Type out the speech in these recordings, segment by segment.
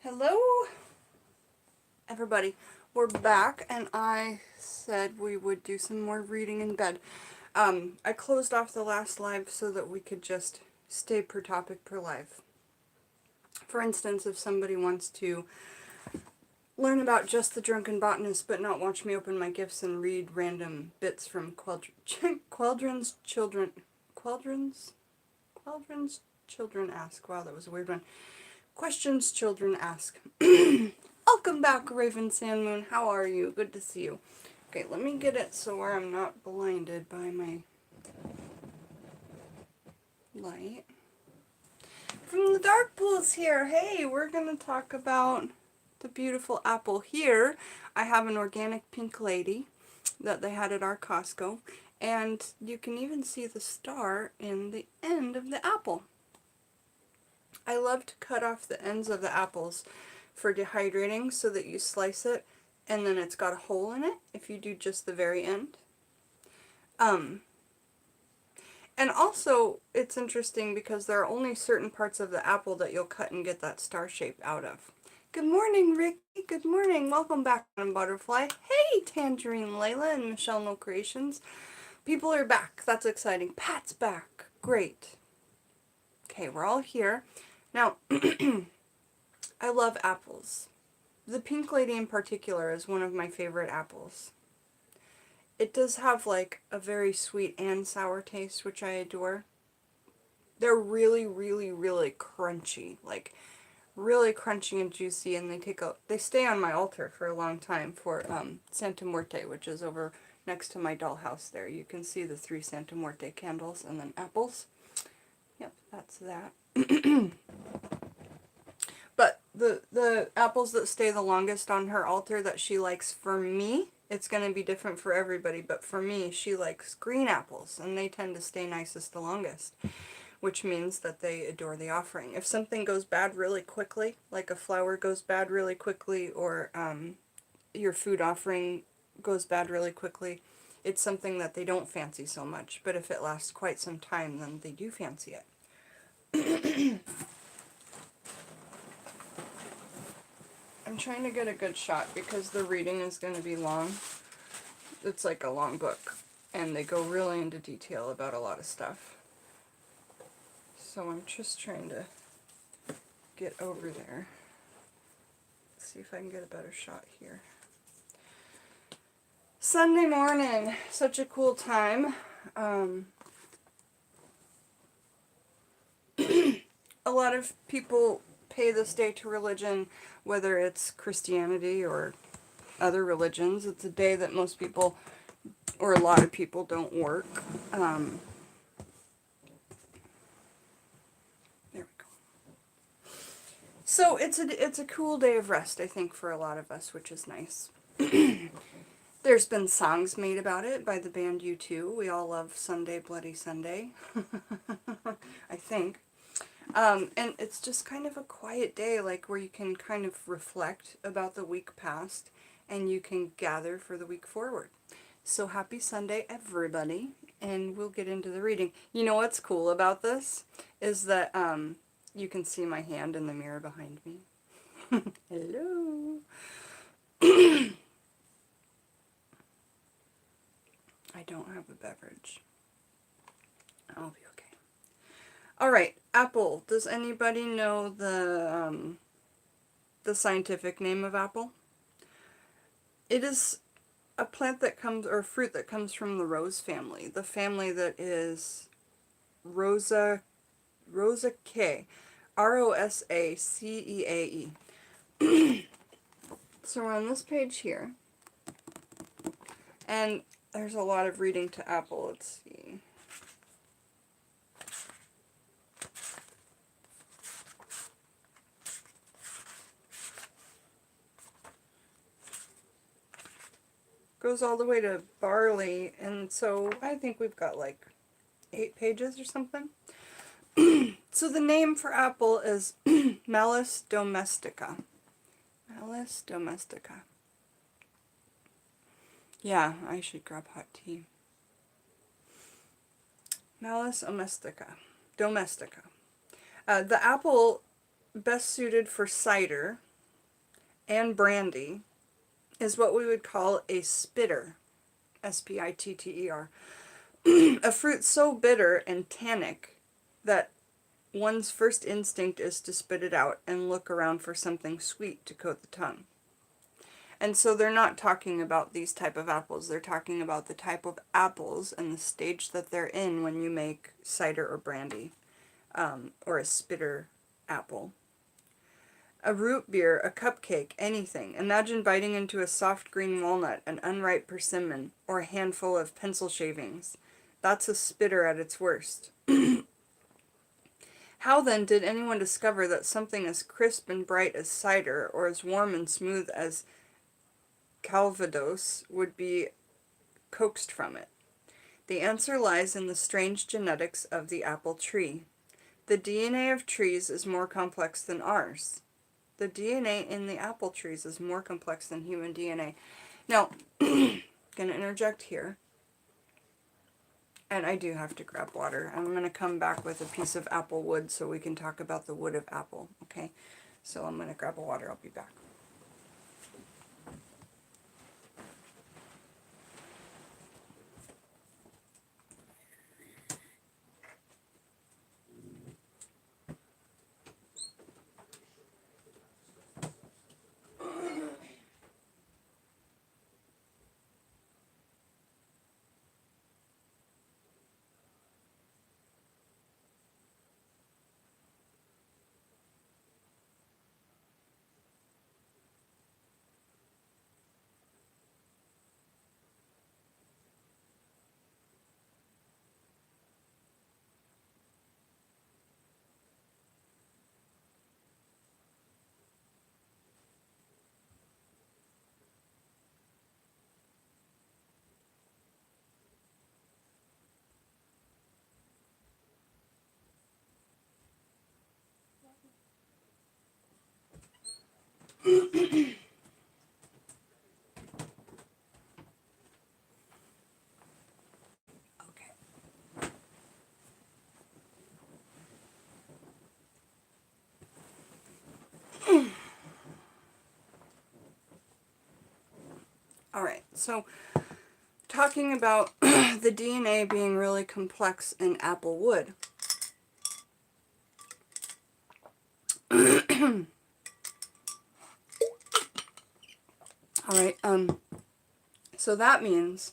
Hello, everybody. We're back, and I said we would do some more reading in bed. I closed off the last live so that we could just stay per topic per live. For instance, if somebody wants to learn about just the Drunken Botanist but not watch me open my gifts and read random bits from Queldrin's Children... Queldrin's Children Ask. Wow, that was a weird one. Questions Children Ask. Welcome back, Raven Sandmoon. How are you? Good to see you. Okay, let me get it so where I'm not blinded by my light. From the Dark Pools here. Hey, we're going to talk about the beautiful apple here. I have an organic pink lady that they had at our Costco. And you can even see the star in the end of the apple. I love to cut off the ends of the apples for dehydrating so that you slice it and then it's got a hole in it if you do just the very end. And also it's interesting because there are only certain parts of the apple that you'll cut and get that star shape out of. Good morning, Ricky. Good morning. Welcome back on Butterfly. Hey, Tangerine Layla and Michelle No Creations. People are back. That's exciting. Pat's back. Great. Okay, we're all here. Now, I love apples. The Pink Lady in particular is one of my favorite apples. It does have like a very sweet and sour taste, which I adore. They're really, really, really crunchy. Like, really crunchy and juicy, and they stay on my altar for a long time for Santa Muerte, which is over next to my dollhouse there. You can see the 3 Santa Muerte candles and then apples. Yep, that's that. But the apples that stay the longest on her altar that she likes for me, it's going to be different for everybody, but for me, she likes green apples, and they tend to stay nicest the longest, which means that they adore the offering. If something goes bad really quickly, like a flower goes bad really quickly, or your food offering goes bad really quickly, it's something that they don't fancy so much, but if it lasts quite some time, then they do fancy it. I'm trying to get a good shot because the reading is going to be long. It's like a long book, and they go really into detail about a lot of stuff. So I'm just trying to get over there. Let's see if I can get a better shot here. Sunday morning, such a cool time. A lot of people pay this day to religion, whether it's Christianity or other religions. It's a day that most people, or a lot of people, don't work. There we go. So it's a cool day of rest, I think, for a lot of us, which is nice. There's been songs made about it by the band U2. We all love Sunday Bloody Sunday, I think. And it's just kind of a quiet day, like where you can kind of reflect about the week past and you can gather for the week forward. So happy Sunday, everybody, and we'll get into the reading. You know what's cool about this is that you can see my hand in the mirror behind me. Hello. I don't have a beverage. I'll be okay. Alright, apple. Does anybody know the scientific name of apple? It is a plant that comes, or fruit that comes from the rose family. The family that is Rosaceae. Rosaceae. So we're on this page here. And there's a lot of reading to apple. Let's see. Goes all the way to barley, and so I think we've got like 8 pages or something. So the name for apple is Malus domestica. Malus domestica. Yeah, I should grab hot tea. Malus domestica. The apple best suited for cider and brandy is what we would call a spitter, S-P-I-T-T-E-R. A fruit so bitter and tannic that one's first instinct is to spit it out and look around for something sweet to coat the tongue. And so they're not talking about these type of apples. They're talking about the type of apples and the stage that they're in when you make cider or brandy, or a spitter apple. A root beer, a cupcake, anything. Imagine biting into a soft green walnut, an unripe persimmon, or a handful of pencil shavings. That's a spitter at its worst. How then did anyone discover that something as crisp and bright as cider, or as warm and smooth as Calvados, would be coaxed from it? The answer lies in the strange genetics of the apple tree. The DNA of trees is more complex than ours. The DNA in the apple trees is more complex than human DNA. Now, I'm going to interject here. And I do have to grab water. I'm going to come back with a piece of apple wood so we can talk about the wood of apple. Okay? So I'm going to grab a water. I'll be back. Okay. Alright, so talking about the DNA being really complex in apple wood. Alright, so that means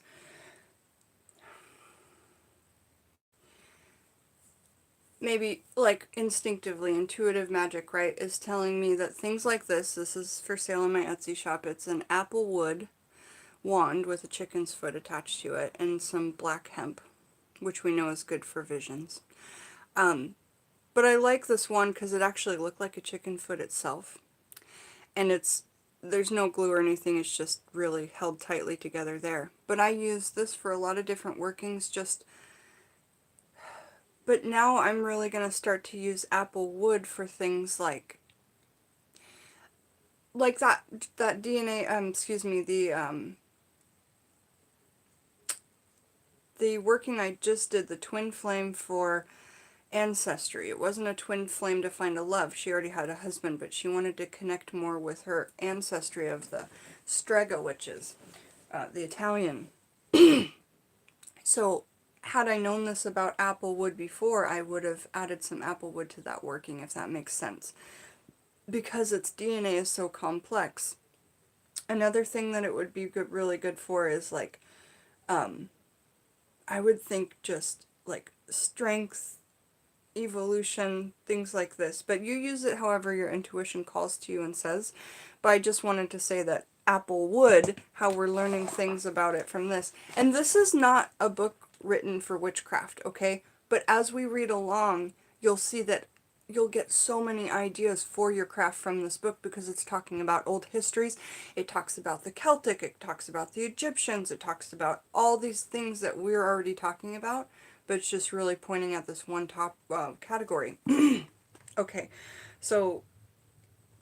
maybe like instinctively, intuitive magic, right, is telling me that things like this is for sale in my Etsy shop. It's an apple wood wand with a chicken's foot attached to it and some black hemp, which we know is good for visions. But I like this one because it actually looked like a chicken foot itself. And there's no glue or anything, it's just really held tightly together there. But I use this for a lot of different workings, but now I'm really going to start to use apple wood for things like that DNA, excuse me, the working I just did, the twin flame for ancestry. It wasn't a twin flame to find a love. She already had a husband, but she wanted to connect more with her ancestry of the Strega witches, the Italian. So had I known this about apple wood before, I would have added some apple wood to that working, if that makes sense. Because its DNA is so complex. Another thing that it would be really good for is like, I would think just like strength, evolution, things like this. But you use it however your intuition calls to you and says. But I just wanted to say that apple wood, how we're learning things about it from this. And this is not a book written for witchcraft, okay? But as we read along, you'll see that you'll get so many ideas for your craft from this book because it's talking about old histories. It talks about the Celtic, it talks about the Egyptians, it talks about all these things that we're already talking about, but it's just really pointing at this one top category. Okay, so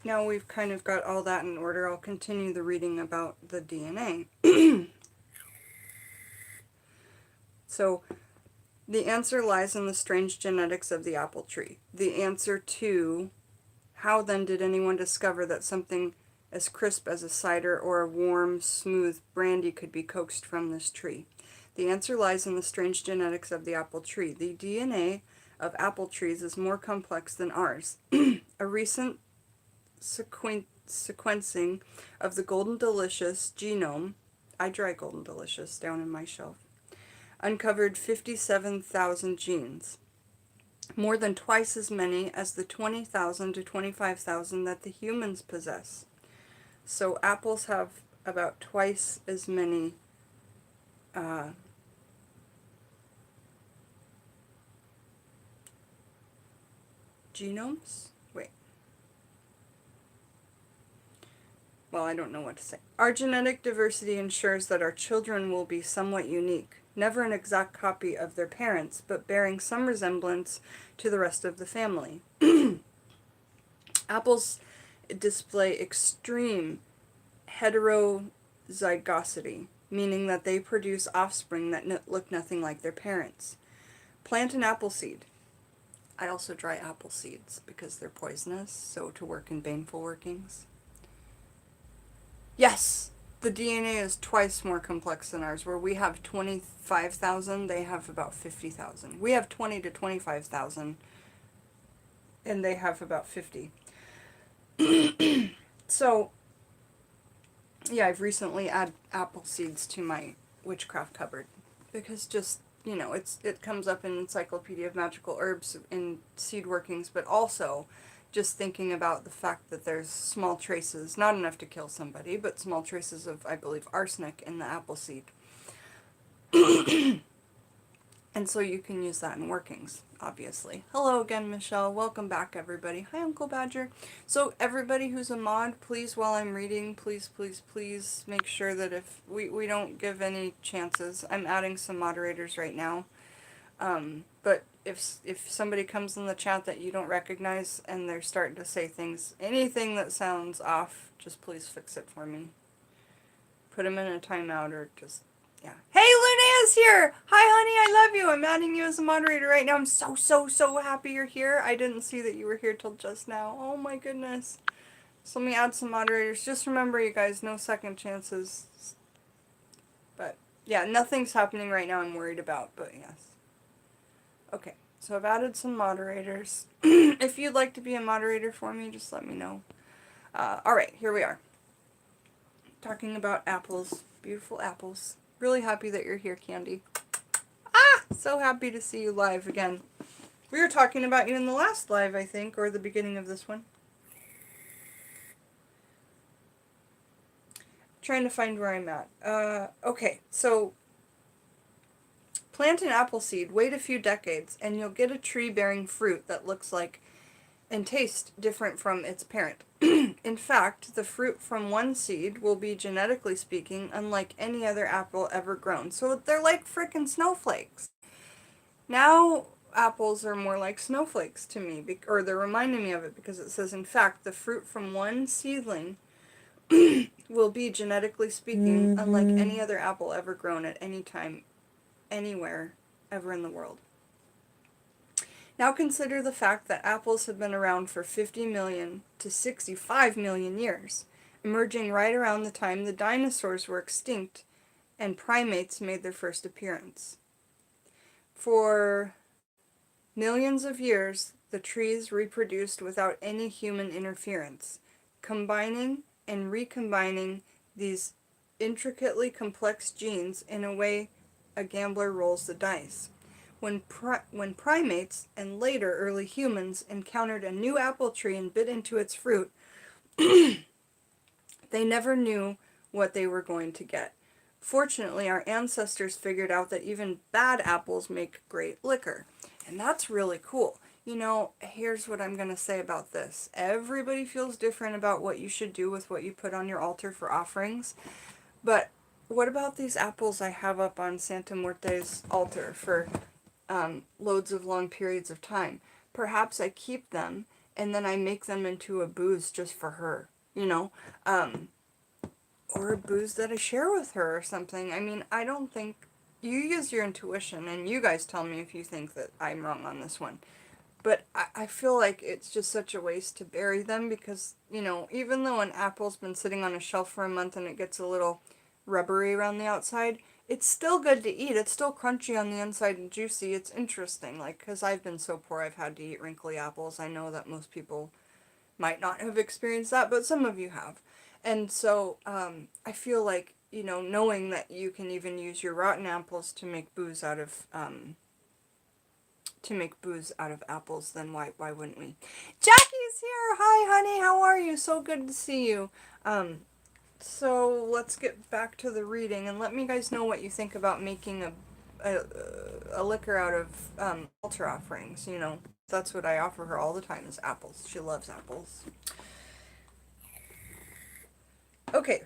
now we've kind of got all that in order. I'll continue the reading about the DNA. So, the answer lies in the strange genetics of the apple tree. The answer to how then did anyone discover that something as crisp as a cider or a warm, smooth brandy could be coaxed from this tree. The answer lies in the strange genetics of the apple tree. The DNA of apple trees is more complex than ours. A recent sequencing of the Golden Delicious genome, I dry Golden Delicious down in my shelf, uncovered 57,000 genes, more than twice as many as the 20,000 to 25,000 that the humans possess. So apples have about twice as many genomes? Wait. Well, I don't know what to say. Our genetic diversity ensures that our children will be somewhat unique, never an exact copy of their parents, but bearing some resemblance to the rest of the family. Apples display extreme heterozygosity, meaning that they produce offspring that look nothing like their parents. Plant an apple seed. I also dry apple seeds because they're poisonous, so to work in baneful workings. Yes, the DNA is twice more complex than ours. Where we have 25,000, they have about 50,000. We have 20 to 25,000, and they have about 50. So, yeah, I've recently added apple seeds to my witchcraft cupboard because just, you know, it comes up in Encyclopedia of Magical Herbs in seed workings, but also just thinking about the fact that there's small traces, not enough to kill somebody, but small traces of, I believe, arsenic in the apple seed. And so you can use that in workings, obviously. Hello again, Michelle. Welcome back, everybody. Hi, Uncle Badger. So everybody who's a mod, please, while I'm reading, please, please, please make sure that if we don't give any chances. I'm adding some moderators right now. But if somebody comes in the chat that you don't recognize and they're starting to say things, anything that sounds off, just please fix it for me. Put them in a timeout or just... yeah. Hey, Luna's here! Hi, honey, I love you. I'm adding you as a moderator right now. I'm so happy you're here. I didn't see that you were here till just now. Oh my goodness. So let me add some moderators. Just remember, you guys, no second chances. But, yeah, nothing's happening right now I'm worried about, but yes. Okay, so I've added some moderators. If you'd like to be a moderator for me, just let me know. Alright, here we are. Talking about apples. Beautiful apples. Really happy that you're here, Candy. Ah! So happy to see you live again. We were talking about you in the last live, I think, or the beginning of this one. Trying to find where I'm at. Okay, so plant an apple seed, wait a few decades, and you'll get a tree bearing fruit that looks like and tastes different from its parent. In fact, the fruit from one seed will be, genetically speaking, unlike any other apple ever grown. So they're like frickin' snowflakes. Now apples are more like snowflakes to me, or they're reminding me of it, because it says, in fact, the fruit from one seedling will be, genetically speaking, unlike any other apple ever grown at any time, anywhere, ever in the world. Now consider the fact that apples have been around for 50 million to 65 million years, emerging right around the time the dinosaurs were extinct and primates made their first appearance. For millions of years, the trees reproduced without any human interference, combining and recombining these intricately complex genes in a way a gambler rolls the dice. When primates, and later early humans, encountered a new apple tree and bit into its fruit, they never knew what they were going to get. Fortunately, our ancestors figured out that even bad apples make great liquor. And that's really cool. You know, here's what I'm going to say about this. Everybody feels different about what you should do with what you put on your altar for offerings. But what about these apples I have up on Santa Muerte's altar for loads of long periods of time? Perhaps I keep them and then I make them into a booze just for her, you know, or a booze that I share with her or something. I mean, I don't think, you use your intuition and you guys tell me if you think that I'm wrong on this one. But I feel like it's just such a waste to bury them because, you know, even though an apple's been sitting on a shelf for a month and it gets a little rubbery around the outside, it's still good to eat. It's still crunchy on the inside and juicy. It's interesting, like, because I've been so poor I've had to eat wrinkly apples. I know that most people might not have experienced that, but some of you have. And so I feel like, you know, knowing that you can even use your rotten apples to make booze out of apples, then why wouldn't we? Jackie's here! Hi, honey, how are you? So good to see you. So let's get back to the reading, and let me guys know what you think about making a liquor out of altar offerings. You know, that's what I offer her all the time is apples. She loves apples. Okay.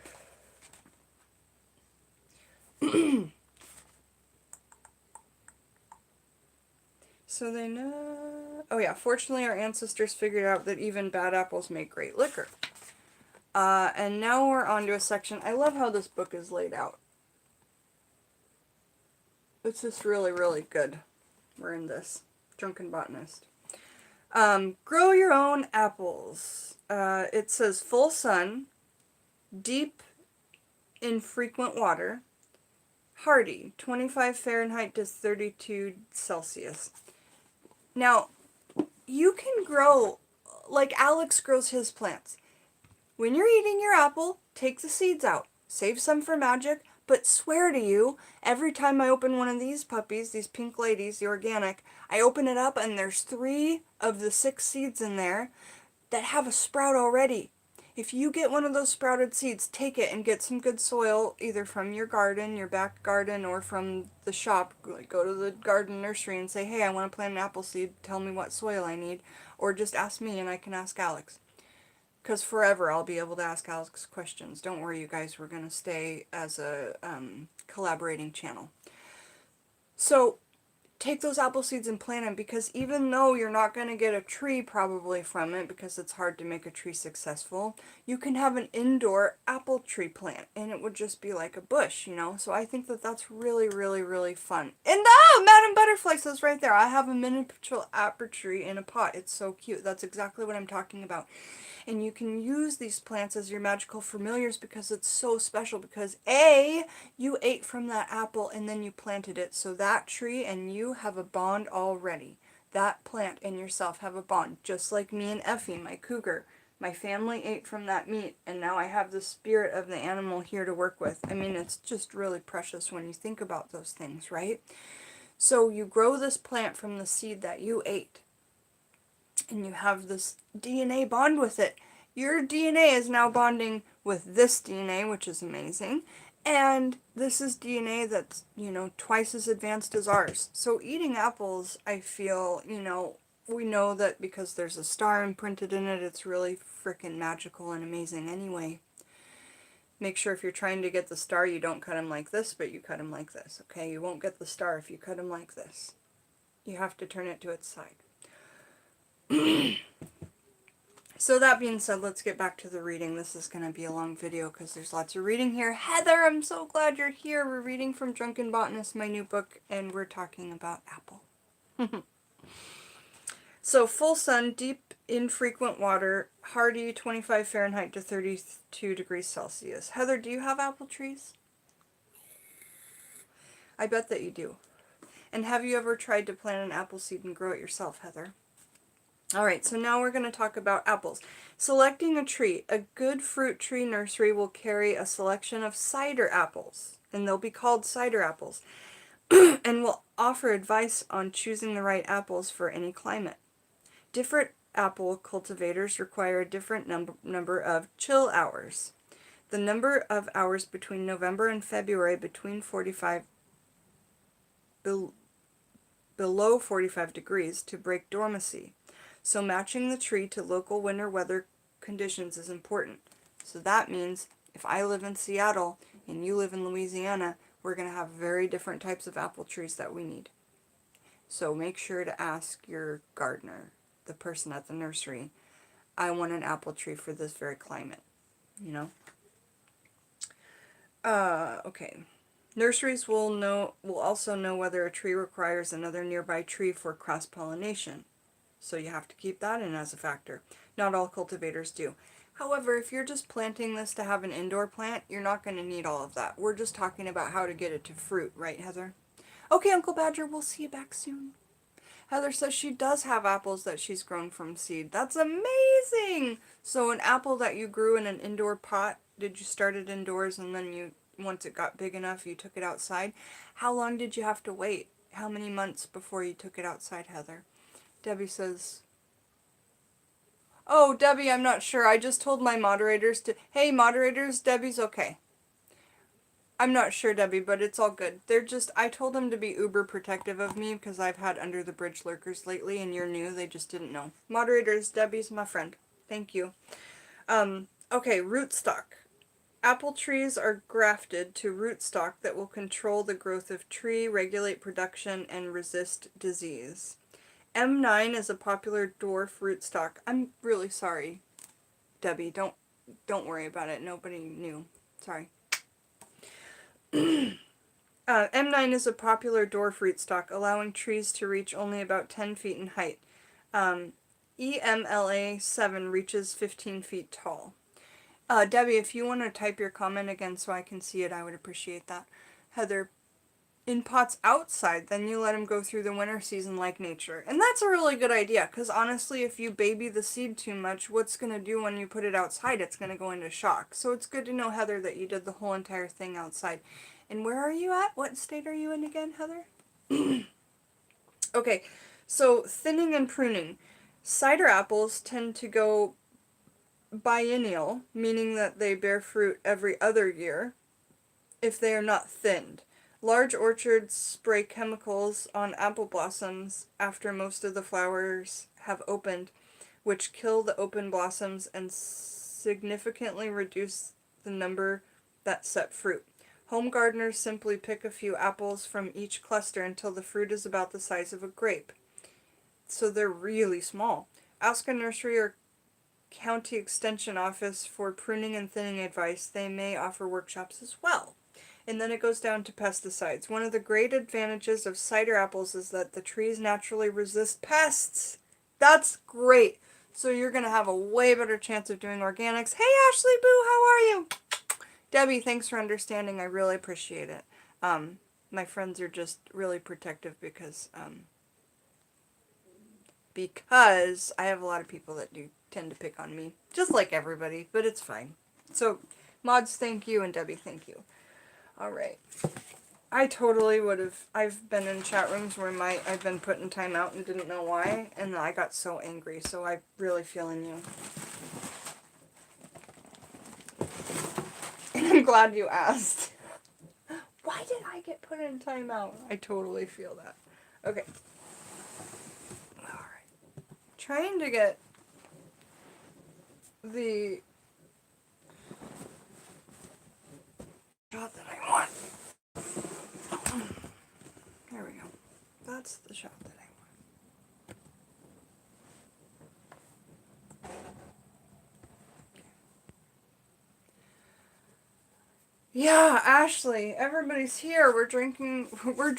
So they know... Oh yeah, fortunately our ancestors figured out that even bad apples make great liquor. And now we're on to a section... I love how this book is laid out. It's just really, really good. We're in this. Drunken Botanist. Grow your own apples. It says full sun, deep, infrequent water, hardy, 25 Fahrenheit to 32 Celsius. Now, you can grow, like Alex grows his plants. When you're eating your apple, take the seeds out. Save some for magic, but swear to you, every time I open one of these puppies, these pink ladies, the organic, I open it up and there's 3 of the 6 seeds in there that have a sprout already. If you get one of those sprouted seeds, take it and get some good soil, either from your garden, your back garden, or from the shop. Like, go to the garden nursery and say, hey, I want to plant an apple seed, tell me what soil I need. Or just ask me and I can ask Alex. Because forever I'll be able to ask Alex questions. Don't worry, you guys, we're going to stay as a collaborating channel. So take those apple seeds and plant them, because even though you're not going to get a tree probably from it, because it's hard to make a tree successful, you can have an indoor apple tree plant and it would just be like a bush, you know. So I think that that's really, really, really fun. And Madam Butterfly says right there, I have a miniature apple tree in a pot. It's so cute. That's exactly what I'm talking about. And you can use these plants as your magical familiars because it's so special, because A, you ate from that apple and then you planted it. So that tree and you have a bond already. That plant and yourself have a bond. Just like me and Effie, my cougar. My family ate from that meat and now I have the spirit of the animal here to work with. I mean, it's just really precious when you think about those things, right? So you grow this plant from the seed that you ate. And you have this DNA bond with it. Your DNA is now bonding with this DNA, which is amazing. And this is DNA that's, you know, twice as advanced as ours. So eating apples, I feel, you know, we know that because there's a star imprinted in it, it's really freaking magical and amazing anyway. Make sure if you're trying to get the star, you don't cut them like this, but you cut them like this, okay? You won't get the star if you cut them like this. You have to turn it to its side. So that being said, let's get back to the reading. This is going to be a long video because there's lots of reading here. Heather, I'm so glad you're here. We're reading from Drunken Botanist, my new book, and we're talking about apple. So full sun, deep, infrequent water, hardy, 25 Fahrenheit to 32 degrees Celsius. Heather, do you have apple trees? I bet that you do. And have you ever tried to plant an apple seed and grow it yourself, Heather? Alright, so now we're going to talk about apples. Selecting a tree. A good fruit tree nursery will carry a selection of cider apples, and they'll be called cider apples, and will offer advice on choosing the right apples for any climate. Different apple cultivators require a different number of chill hours. The number of hours between November and February between 45 below 45 degrees to break dormancy. So matching the tree to local winter weather conditions is important. So that means if I live in Seattle and you live in Louisiana, we're going to have very different types of apple trees that we need. So make sure to ask your gardener, the person at the nursery, I want an apple tree for this very climate, you know? Okay. Nurseries will also know whether a tree requires another nearby tree for cross-pollination. So you have to keep that in as a factor. Not all cultivators do. However, if you're just planting this to have an indoor plant, you're not going to need all of that. We're just talking about how to get it to fruit, right, Heather? Okay, Uncle Badger, we'll see you back soon. Heather says she does have apples that she's grown from seed. That's amazing! So an apple that you grew in an indoor pot, did you start it indoors and then once it got big enough, you took it outside? How long did you have to wait? How many months before you took it outside, Heather? Debbie says, oh, Debbie, I'm not sure. I just told my moderators to, hey, moderators, Debbie's okay. I'm not sure, Debbie, but it's all good. I told them to be uber protective of me because I've had under the bridge lurkers lately and you're new. They just didn't know. Moderators, Debbie's my friend. Thank you. Okay, rootstock. Apple trees are grafted to rootstock that will control the growth of tree, regulate production, and resist disease. M9 is a popular dwarf rootstock. I'm really sorry, Debbie. Don't worry about it. Nobody knew. Sorry. M9 is a popular dwarf rootstock, allowing trees to reach only about 10 feet in height. EMLA 7 reaches 15 feet tall. Debbie, if you want to type your comment again so I can see it, I would appreciate that. Heather, in pots outside, then you let them go through the winter season like nature. And that's a really good idea, because honestly, if you baby the seed too much, what's going to do when you put it outside? It's going to go into shock. So it's good to know, Heather, that you did the whole entire thing outside. And where are you at? What state are you in again, Heather? Okay, so thinning and pruning. Cider apples tend to go biennial, meaning that they bear fruit every other year, if they are not thinned. Large orchards spray chemicals on apple blossoms after most of the flowers have opened, which kill the open blossoms and significantly reduce the number that set fruit. Home gardeners simply pick a few apples from each cluster until the fruit is about the size of a grape. So they're really small. Ask a nursery or county extension office for pruning and thinning advice. They may offer workshops as well. And then it goes down to pesticides. One of the great advantages of cider apples is that the trees naturally resist pests. That's great. So you're going to have a way better chance of doing organics. Hey, Ashley Boo, how are you? Debbie, thanks for understanding. I really appreciate it. My friends are just really protective because I have a lot of people that do tend to pick on me. Just like everybody, but it's fine. So, mods, thank you, and Debbie, thank you. Alright. I totally would have, I've been in chat rooms where I've been put in timeout and didn't know why, and I got so angry, so I really feel in you. And I'm glad you asked. Why did I get put in timeout? I totally feel that. Okay. Alright. Trying to get the shot that I want. There we go. That's the shot that I want. Yeah, Ashley, everybody's here. We're drinking from, we're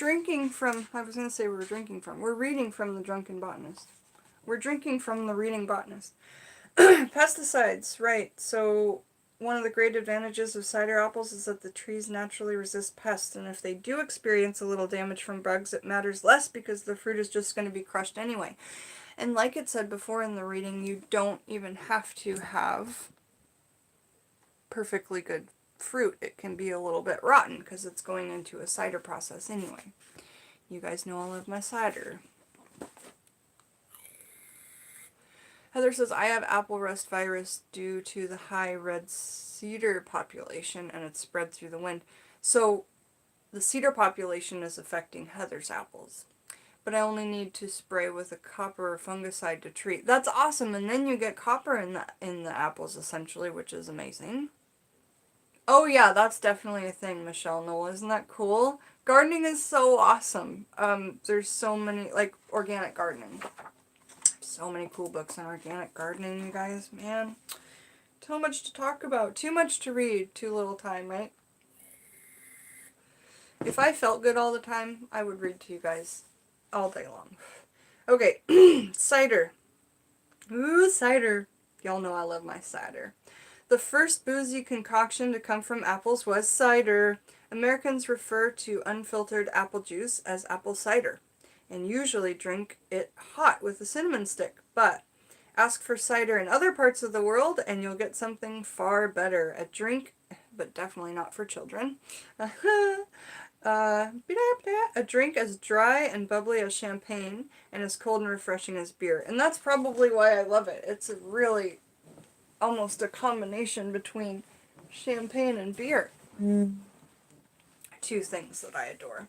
reading from the Drunken Botanist. We're drinking from the Reading Botanist. Pesticides, right. So one of the great advantages of cider apples is that the trees naturally resist pests, and if they do experience a little damage from bugs, it matters less because the fruit is just going to be crushed anyway. And like it said before in the reading, you don't even have to have perfectly good fruit. It can be a little bit rotten because it's going into a cider process anyway. You guys know I love my cider. Heather says, I have apple rust virus due to the high red cedar population and it's spread through the wind. So the cedar population is affecting Heather's apples. But I only need to spray with a copper fungicide to treat. That's awesome, and then you get copper in the apples essentially, which is amazing. Oh yeah, that's definitely a thing, Michelle Knoll. Isn't that cool? Gardening is so awesome. There's so many, like, organic gardening. So many cool books on organic gardening, you guys, man. Too much to talk about. Too much to read. Too little time, right? If I felt good all the time, I would read to you guys all day long. Okay, cider. Ooh, cider. Y'all know I love my cider. The first boozy concoction to come from apples was cider. Americans refer to unfiltered apple juice as apple cider and usually drink it hot with a cinnamon stick. But ask for cider in other parts of the world and you'll get something far better. A drink, but definitely not for children. A drink as dry and bubbly as champagne and as cold and refreshing as beer. And that's probably why I love it. It's really almost a combination between champagne and beer. Two things that I adore.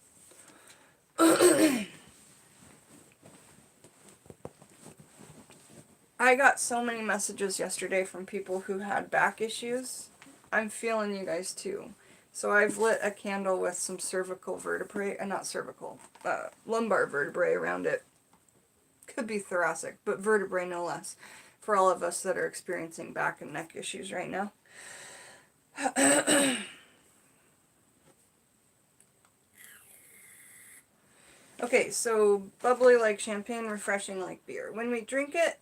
I got so many messages yesterday from people who had back issues. I'm feeling you guys too. So I've lit a candle with some cervical vertebrae, not cervical, lumbar vertebrae around it. Could be thoracic, but vertebrae no less. For all of us that are experiencing back and neck issues right now. Okay, so bubbly like champagne, refreshing like beer. When we drink it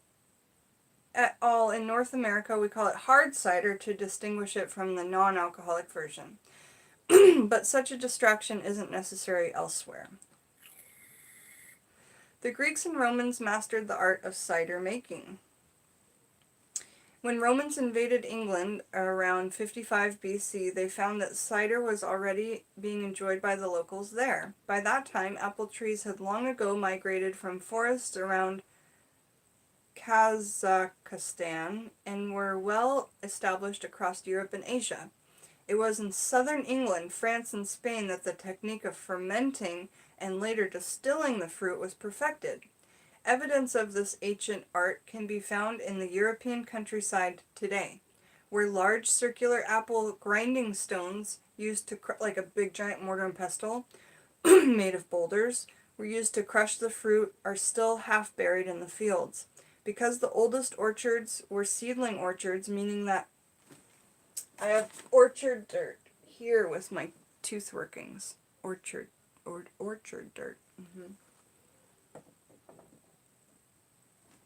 at all in North America, we call it hard cider to distinguish it from the non-alcoholic version. But such a distraction isn't necessary elsewhere. The Greeks and Romans mastered the art of cider making. When Romans invaded England around 55 BC, they found that cider was already being enjoyed by the locals there. By that time, apple trees had long ago migrated from forests around Kazakhstan and were well established across Europe and Asia. It was in southern England, France, and Spain that the technique of fermenting and later distilling the fruit was perfected. Evidence of this ancient art can be found in the European countryside today, where large circular apple grinding stones used to like a big giant mortar and pestle made of boulders were used to crush the fruit are still half buried in the fields. Because the oldest orchards were seedling orchards, meaning that I have orchard dirt here with my tooth workings. Orchard dirt.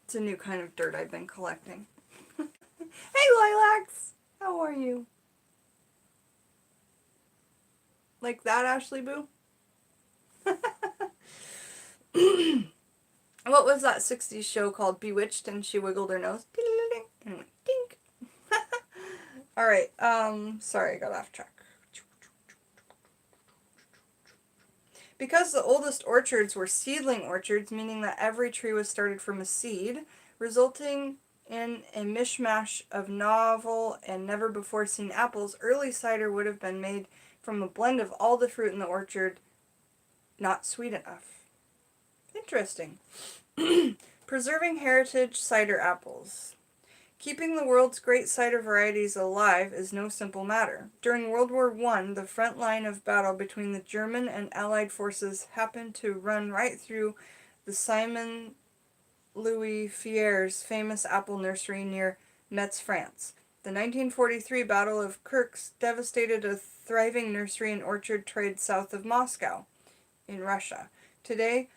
It's a new kind of dirt I've been collecting. Hey, Lilacs! How are you? Like that, Ashley Boo? What was that 60s show called? Bewitched, and she wiggled her nose. And went dink. Alright, sorry, I got off track. Because the oldest orchards were seedling orchards, meaning that every tree was started from a seed, resulting in a mishmash of novel and never-before-seen apples, early cider would have been made from a blend of all the fruit in the orchard, not sweet enough. Interesting. Preserving heritage cider apples. Keeping the world's great cider varieties alive is no simple matter. During World War I, the front line of battle between the German and Allied forces happened to run right through the Simon Louis Fierre's famous apple nursery near Metz, France. The 1943 Battle of Kursk devastated a thriving nursery and orchard trade south of Moscow, in Russia. Today,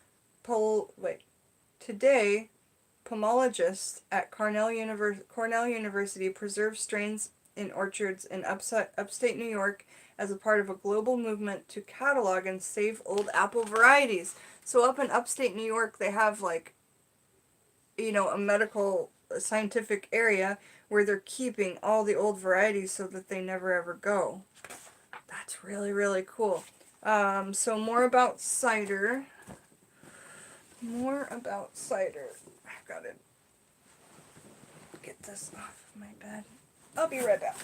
pomologists at Cornell University preserve strains in orchards in upstate New York as a part of a global movement to catalog and save old apple varieties. So up in upstate New York, they have a medical scientific area where they're keeping all the old varieties so that they never ever go. That's really, really cool. So more about cider. I've got to get this off of my bed. I'll be right back.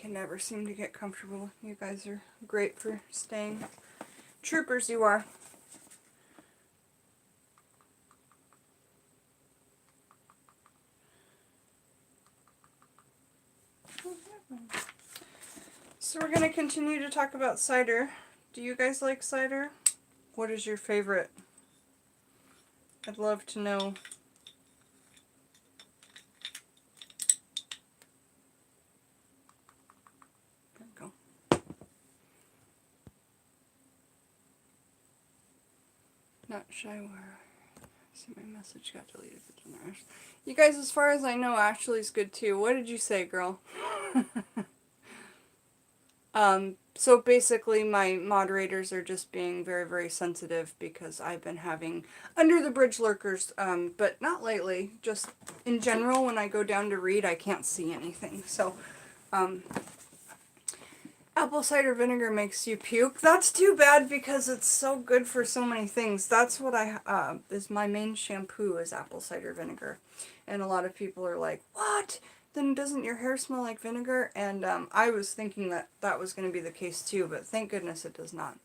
can never seem to get comfortable. You guys are great for staying. Troopers you are. So we're going to continue to talk about cider. Do you guys like cider? What is your favorite? I'd love to know. There we go. Not shy where. See, my message got deleted. You guys, as far as I know, Ashley's good too. What did you say, girl? So basically my moderators are just being very, very sensitive because I've been having under the bridge lurkers, but not lately, just in general when I go down to read I can't see anything. So, apple cider vinegar makes you puke. That's too bad because it's so good for so many things. That's what is my main shampoo is apple cider vinegar. And a lot of people are like, what? Then doesn't your hair smell like vinegar? And I was thinking that that was going to be the case too, but thank goodness it does not.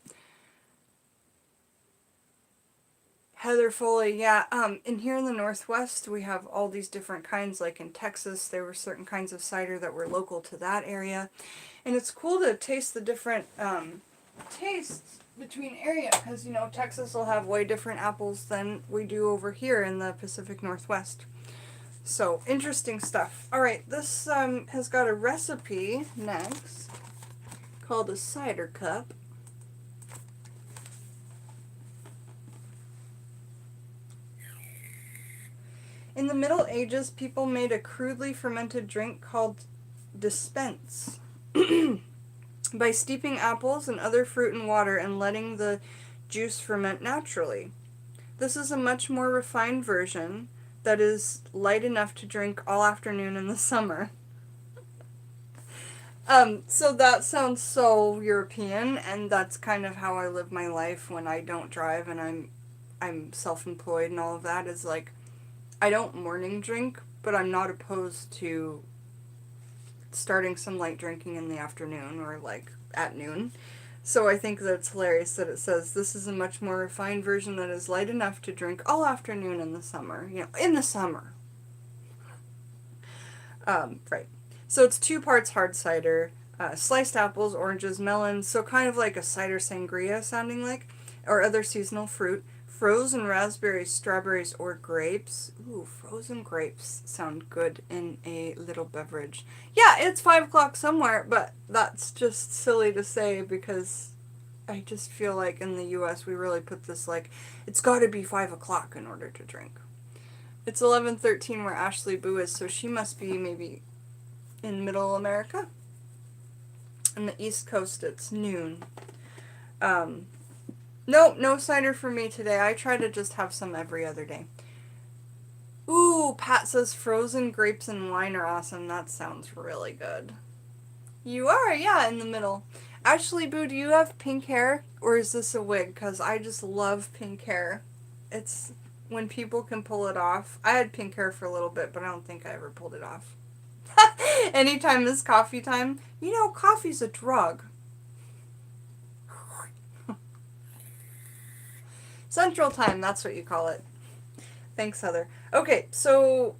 Heather Foley, yeah. In here in the Northwest, we have all these different kinds. Like in Texas, there were certain kinds of cider that were local to that area. And it's cool to taste the different tastes between area because, you know, Texas will have way different apples than we do over here in the Pacific Northwest. So, interesting stuff. Alright, this has got a recipe next called a cider cup. In the Middle Ages, people made a crudely fermented drink called dispense by steeping apples and other fruit in water and letting the juice ferment naturally. This is a much more refined version that is light enough to drink all afternoon in the summer. So that sounds so European, and that's kind of how I live my life when I don't drive and I'm self-employed and all of that is like, I don't morning drink, but I'm not opposed to starting some light drinking in the afternoon or like at noon. So I think that's hilarious that it says this is a much more refined version that is light enough to drink all afternoon in the summer. You know, in the summer. Right. So it's 2 parts hard cider, sliced apples, oranges, melons, so kind of like a cider sangria sounding like, or other seasonal fruit, frozen raspberries, strawberries, or grapes. Ooh, frozen grapes sound good in a little beverage. Yeah, it's 5 o'clock somewhere, but that's just silly to say because I just feel like in the U.S. we really put this like, it's got to be 5 o'clock in order to drink. It's 11:13 where Ashley Boo is, so she must be maybe in Middle America. On the East Coast, it's noon. Nope, no cider for me today. I try to just have some every other day. Ooh, Pat says frozen grapes and wine are awesome. That sounds really good. You are, yeah, in the middle. Ashley Boo, do you have pink hair? Or is this a wig? Because I just love pink hair. It's when people can pull it off. I had pink hair for a little bit, but I don't think I ever pulled it off. Anytime is coffee time. You know, coffee's a drug. Central time, that's what you call it. Thanks, Heather. Okay, so,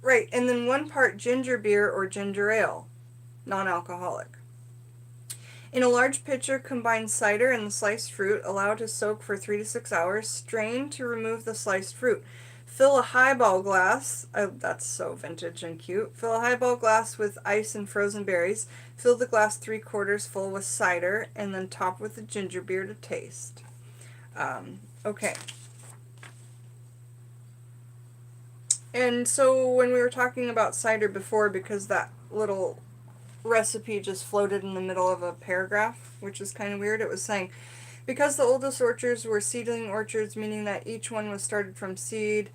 right, and then 1 part ginger beer or ginger ale, non-alcoholic. In a large pitcher, combine cider and the sliced fruit, allow it to soak for 3 to 6 hours, strain to remove the sliced fruit. Fill a highball glass, oh, that's so vintage and cute. Fill a highball glass with ice and frozen berries. Fill the glass 3/4 full with cider, and then top with the ginger beer to taste. Okay. And so when we were talking about cider before, because that little recipe just floated in the middle of a paragraph, which is kind of weird, it was saying, because the oldest orchards were seedling orchards, meaning that each one was started from seed,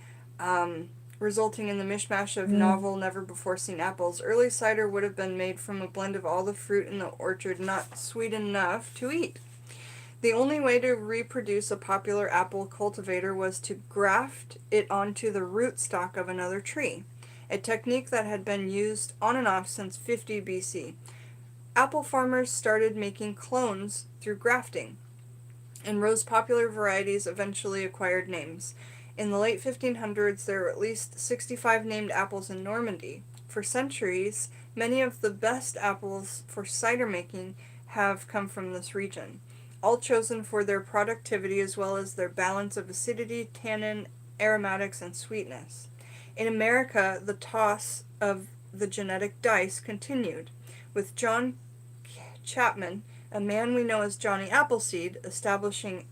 resulting in the mishmash of novel, never-before-seen apples, early cider would have been made from a blend of all the fruit in the orchard not sweet enough to eat. The only way to reproduce a popular apple cultivator was to graft it onto the rootstock of another tree, a technique that had been used on and off since 50 BC. Apple farmers started making clones through grafting, and Rose's popular varieties eventually acquired names. In the late 1500s, there were at least 65 named apples in Normandy. For centuries, many of the best apples for cider making have come from this region, all chosen for their productivity as well as their balance of acidity, tannin, aromatics, and sweetness. In America, the toss of the genetic dice continued, with John Chapman, a man we know as Johnny Appleseed, establishing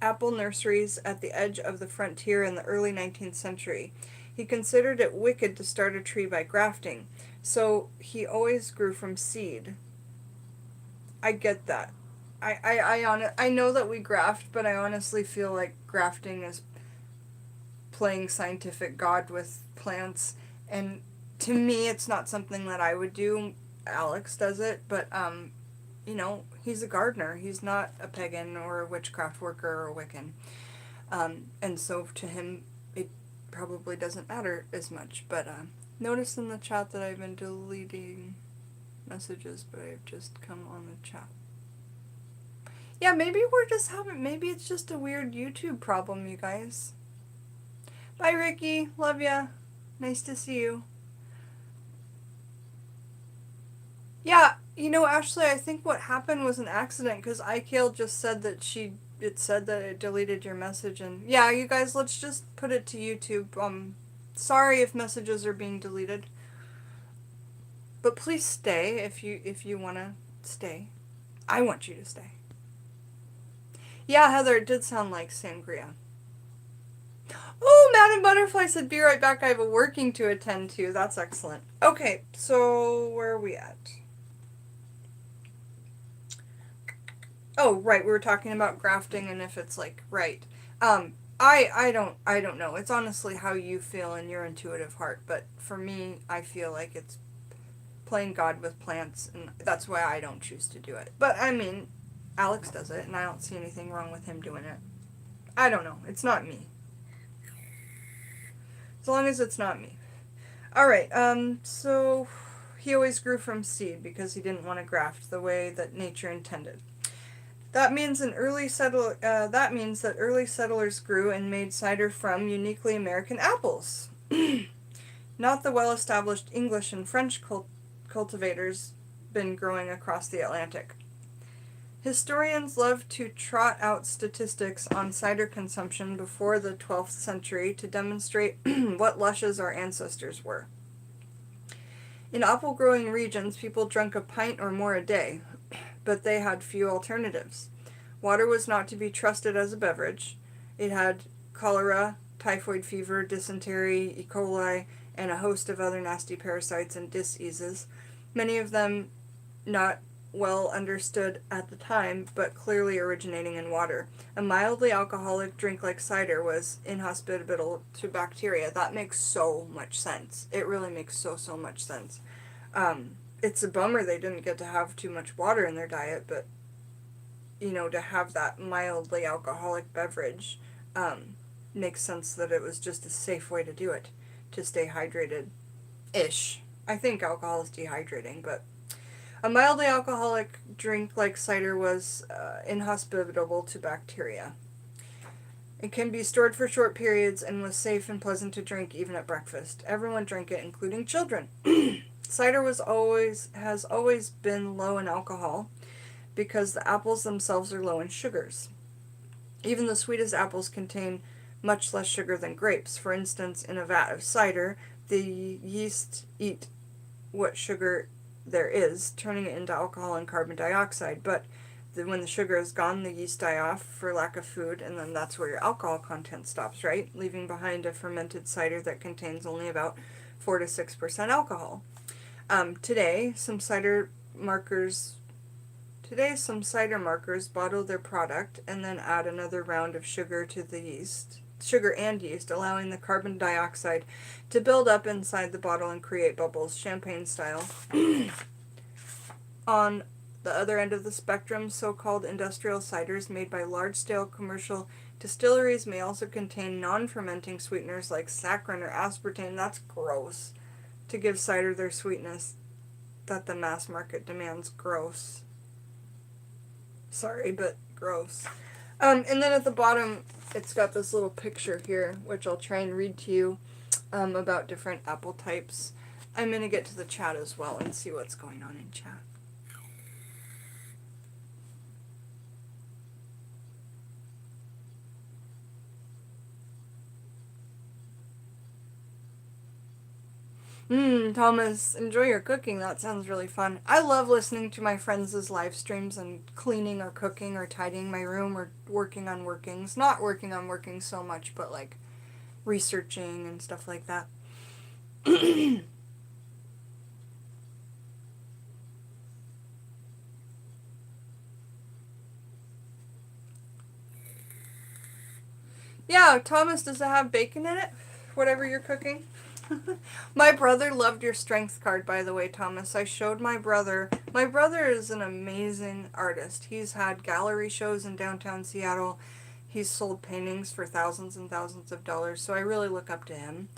apple nurseries at the edge of the frontier in the early 19th century. He considered it wicked to start a tree by grafting, so he always grew from seed. I get that. I know that we graft, but I honestly feel like grafting is playing scientific God with plants, and to me, it's not something that I would do. Alex does it, but he's a gardener. He's not a pagan or a witchcraft worker or a Wiccan. And so to him, it probably doesn't matter as much. But notice in the chat that I've been deleting messages, but I've just come on the chat. Yeah, maybe maybe it's just a weird YouTube problem, you guys. Bye, Ricky. Love ya. Nice to see you. Yeah, Ashley, I think what happened was an accident because iKale just said that it said that it deleted your message, and yeah, you guys, let's just put it to YouTube. Sorry if messages are being deleted, but please stay if you wanna stay. I want you to stay. Yeah, Heather, it did sound like sangria. Oh, Madam Butterfly said, "Be right back. I have a working to attend to." That's excellent. Okay, so where are we at? Oh, right, we were talking about grafting and if it's like right. I don't know. It's honestly how you feel in your intuitive heart, but for me, I feel like it's playing God with plants, and that's why I don't choose to do it. But I mean, Alex does it, and I don't see anything wrong with him doing it. I don't know. It's not me. As long as it's not me. Alright, so he always grew from seed because he didn't want to graft the way that nature intended. That means that early settlers grew and made cider from uniquely American apples, not the well-established English and French cultivators been growing across the Atlantic. Historians love to trot out statistics on cider consumption before the 12th century to demonstrate what lushes our ancestors were. In apple-growing regions, people drank a pint or more a day, but they had few alternatives. Water was not to be trusted as a beverage. It had cholera, typhoid fever, dysentery, E. coli, and a host of other nasty parasites and diseases, many of them not well understood at the time, but clearly originating in water. A mildly alcoholic drink like cider was inhospitable to bacteria. That makes so much sense. It really makes so much sense. It's a bummer they didn't get to have too much water in their diet, but, to have that mildly alcoholic beverage makes sense that it was just a safe way to do it, to stay hydrated-ish. I think alcohol is dehydrating, but a mildly alcoholic drink like cider was inhospitable to bacteria. It can be stored for short periods and was safe and pleasant to drink even at breakfast. Everyone drank it, including children. Cider has always been low in alcohol because the apples themselves are low in sugars. Even the sweetest apples contain much less sugar than grapes. For instance, in a vat of cider, the yeast eat what sugar there is, turning it into alcohol and carbon dioxide. But when the sugar is gone, the yeast die off for lack of food, and then that's where your alcohol content stops, right? Leaving behind a fermented cider that contains only about 4 to 6% alcohol. Today, some cider markers bottle their product and then add another round of sugar and yeast, allowing the carbon dioxide to build up inside the bottle and create bubbles, champagne style. On the other end of the spectrum, so-called industrial ciders made by large-scale commercial distilleries may also contain non-fermenting sweeteners like saccharin or aspartame. That's gross. To give cider their sweetness. that the mass market demands. Gross. Sorry, but gross. And then at the bottom, it's got this little picture here, which I'll try and read to you, about different apple types. I'm going to get to the chat as well and see what's going on in chat. Thomas, enjoy your cooking. That sounds really fun. I love listening to my friends' live streams and cleaning or cooking or tidying my room or working on workings. Not working on workings so much, but like researching and stuff like that. Yeah, Thomas, does it have bacon in it? Whatever you're cooking? My brother loved your strength card, by the way, Thomas. I showed my brother. My brother is an amazing artist. He's had gallery shows in downtown Seattle. He's sold paintings for thousands and thousands of dollars, so I really look up to him.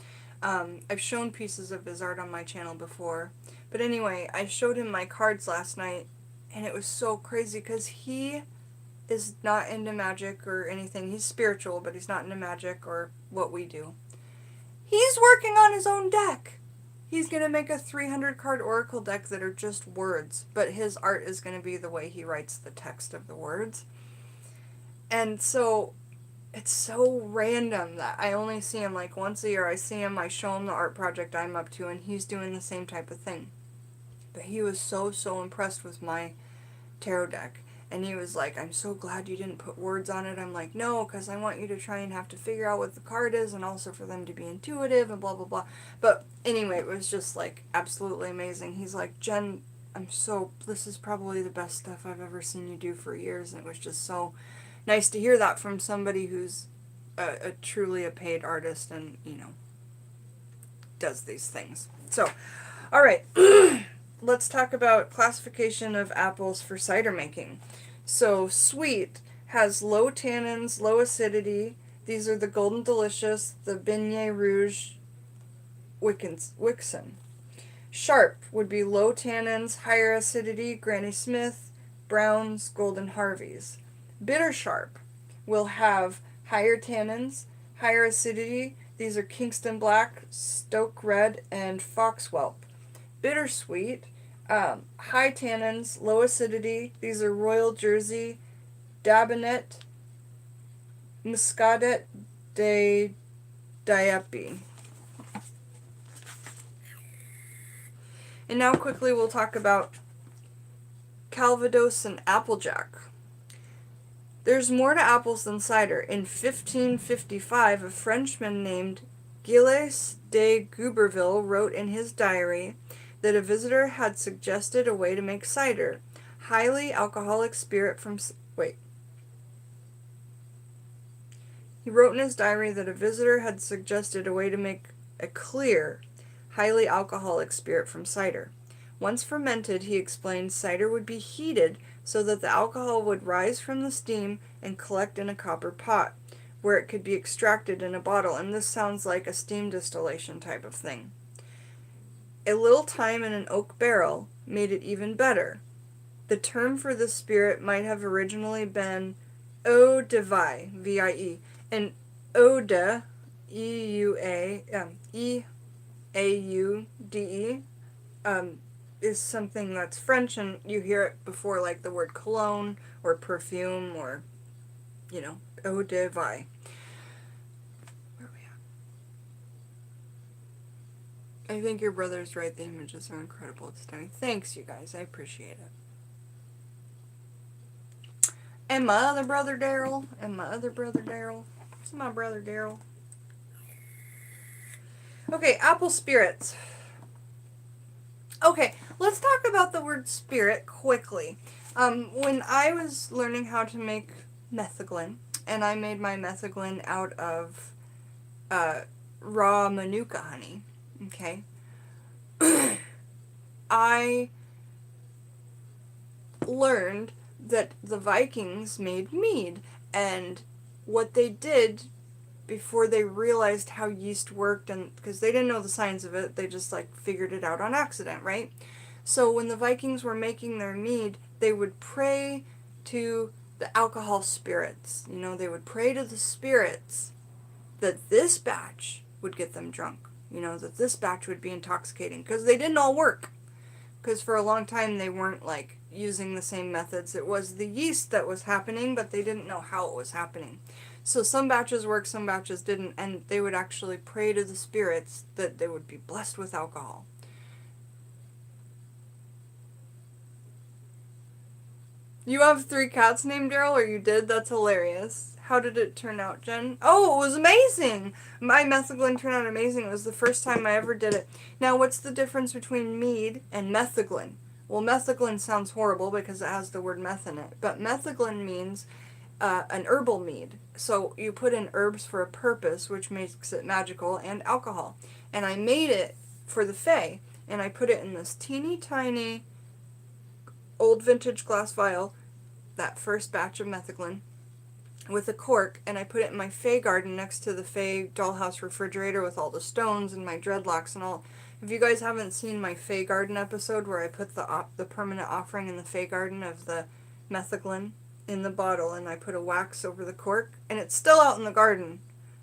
I've shown pieces of his art on my channel before. But anyway, I showed him my cards last night, and it was so crazy because he is not into magic or anything. He's spiritual, but he's not into magic or what we do. He's working on his own deck. He's going to make a 300 card oracle deck that are just words, but his art is going to be the way he writes the text of the words. And so it's so random that I only see him like once a year. I see him, I show him the art project I'm up to, and he's doing the same type of thing. But he was so impressed with my tarot deck. And he was like, I'm so glad you didn't put words on it. I'm like, no, because I want you to try and have to figure out what the card is and also for them to be intuitive and blah, blah, blah. But anyway, it was just like absolutely amazing. He's like, Jen, this is probably the best stuff I've ever seen you do for years. And it was just so nice to hear that from somebody who's a truly a paid artist and, does these things. So, all right. Let's talk about classification of apples for cider making. So sweet has low tannins, low acidity. These are the Golden Delicious, the Beignet Rouge, Wixon. Sharp would be low tannins, higher acidity, Granny Smith, Browns, Golden Harveys. Bitter sharp will have higher tannins, higher acidity. These are Kingston Black, Stoke Red, and Foxwhelp. Bittersweet, high tannins, low acidity. These are Royal Jersey, Dabinet, Muscadet de Dieppe. And now quickly we'll talk about Calvados and Applejack. There's more to apples than cider. In 1555, a Frenchman named Gilles de Guberville wrote in his diary that a visitor had suggested a way to make cider, highly alcoholic spirit from... He wrote in his diary that a visitor had suggested a way to make a clear, highly alcoholic spirit from cider. Once fermented, he explained, cider would be heated so that the alcohol would rise from the steam and collect in a copper pot, where it could be extracted in a bottle, and this sounds like a steam distillation type of thing. A little time in an oak barrel made it even better. The term for this spirit might have originally been eau de vie, V-I-E, and eau de, E-A-U-D-E, is something that's French, and you hear it before like the word cologne or perfume or, eau de vie. I think your brother's right. The images are incredible. It's stunning. Thanks, you guys. I appreciate it. And my other brother, Daryl. And my other brother, Daryl. It's my brother, Daryl. Okay, apple spirits. Okay, let's talk about the word spirit quickly. When I was learning how to make metheglin, and I made my metheglin out of raw manuka honey, okay, I learned that the Vikings made mead, and what they did before they realized how yeast worked, and because they didn't know the science of it, they just like figured it out on accident, right? So when the Vikings were making their mead, they would pray to the alcohol spirits. You know, they would pray to the spirits that this batch would get them drunk. You know, that this batch would be intoxicating. Because they didn't all work. Because for a long time they weren't, like, using the same methods. It was the yeast that was happening, but they didn't know how it was happening. So some batches worked, some batches didn't, and they would actually pray to the spirits that they would be blessed with alcohol. You have 3 cats named Daryl, or you did? That's hilarious. How did it turn out, Jen? Oh, it was amazing! My metheglin turned out amazing. It was the first time I ever did it. Now, what's the difference between mead and metheglin? Well, metheglin sounds horrible because it has the word meth in it, but metheglin means an herbal mead. So you put in herbs for a purpose, which makes it magical, and alcohol. And I made it for the Fae, and I put it in this teeny tiny old vintage glass vial, that first batch of metheglin, with a cork, and I put it in my Fae garden next to the Fae dollhouse refrigerator with all the stones and my dreadlocks and all. If you guys haven't seen my Fae garden episode where I put the permanent offering in the Fae garden of the metheglin in the bottle, and I put a wax over the cork, and it's still out in the garden,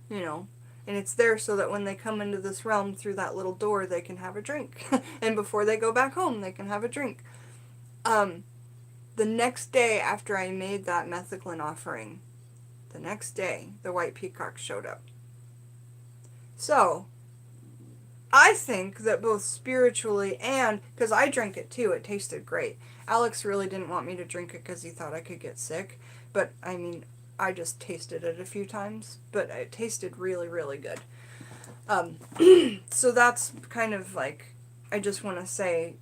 you know, and it's there so that when they come into this realm through that little door, they can have a drink. And before they go back home, they can have a drink. The next day after I made that metheglin offering, the next day, the white peacock showed up. So, I think that both spiritually and, because I drank it too, it tasted great. Alex really didn't want me to drink it because he thought I could get sick, but I mean, I just tasted it a few times, but it tasted really, really good. So that's kind of like, I just want to say,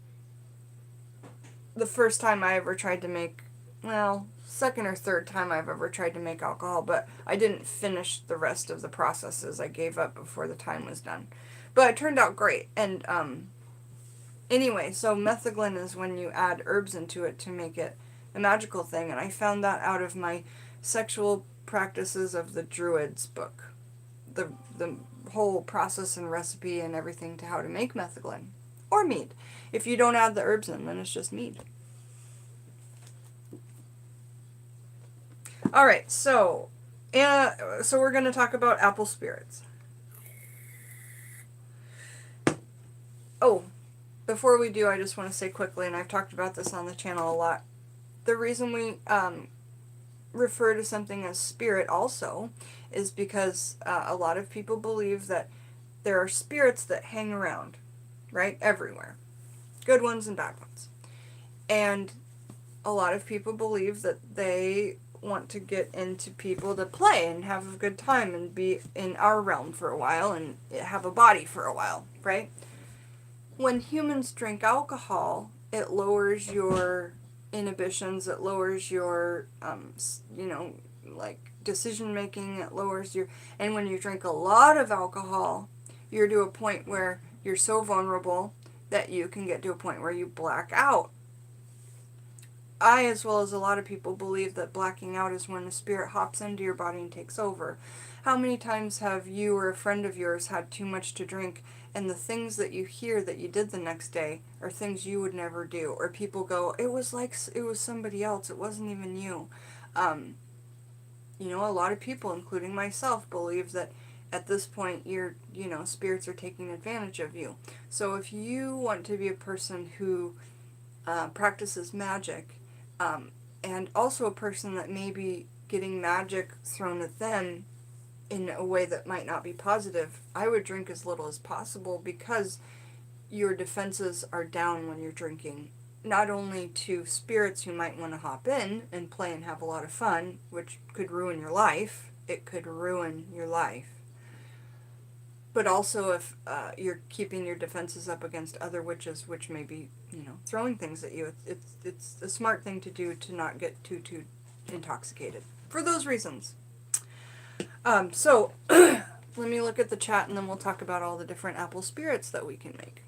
the first time I ever tried to make, well, second or third time I've ever tried to make alcohol, but I didn't finish the rest of the processes. I gave up before the time was done. But it turned out great. And anyway, so metheglin is when you add herbs into it to make it a magical thing, and I found that out of my Sexual Practices of the Druids book. The whole process and recipe and everything to how to make metheglin. Or mead. If you don't add the herbs in, then it's just mead. Alright, so we're going to talk about apple spirits. Oh, before we do, I just want to say quickly, and I've talked about this on the channel a lot, the reason we refer to something as spirit also is because a lot of people believe that there are spirits that hang around, right, everywhere. Good ones and bad ones. And a lot of people believe that they want to get into people to play and have a good time and be in our realm for a while and have a body for a while, right? When humans drink alcohol, it lowers your inhibitions, it lowers your, like decision making, it lowers your, and when you drink a lot of alcohol, you're to a point where you're so vulnerable that you can get to a point where you black out. I, as well as a lot of people, believe that blacking out is when a spirit hops into your body and takes over. How many times have you or a friend of yours had too much to drink, and the things that you hear that you did the next day are things you would never do? Or people go, it was like it was somebody else, it wasn't even you. A lot of people, including myself, believe that at this point, spirits are taking advantage of you. So if you want to be a person who practices magic, and also a person that may be getting magic thrown at them in a way that might not be positive, I would drink as little as possible because your defenses are down when you're drinking. Not only to spirits who might want to hop in and play and have a lot of fun, which could ruin your life. It could ruin your life. But also if you're keeping your defenses up against other witches, which may be, throwing things at you. It's a smart thing to do to not get too intoxicated. For those reasons. So, let me look at the chat and then we'll talk about all the different apple spirits that we can make.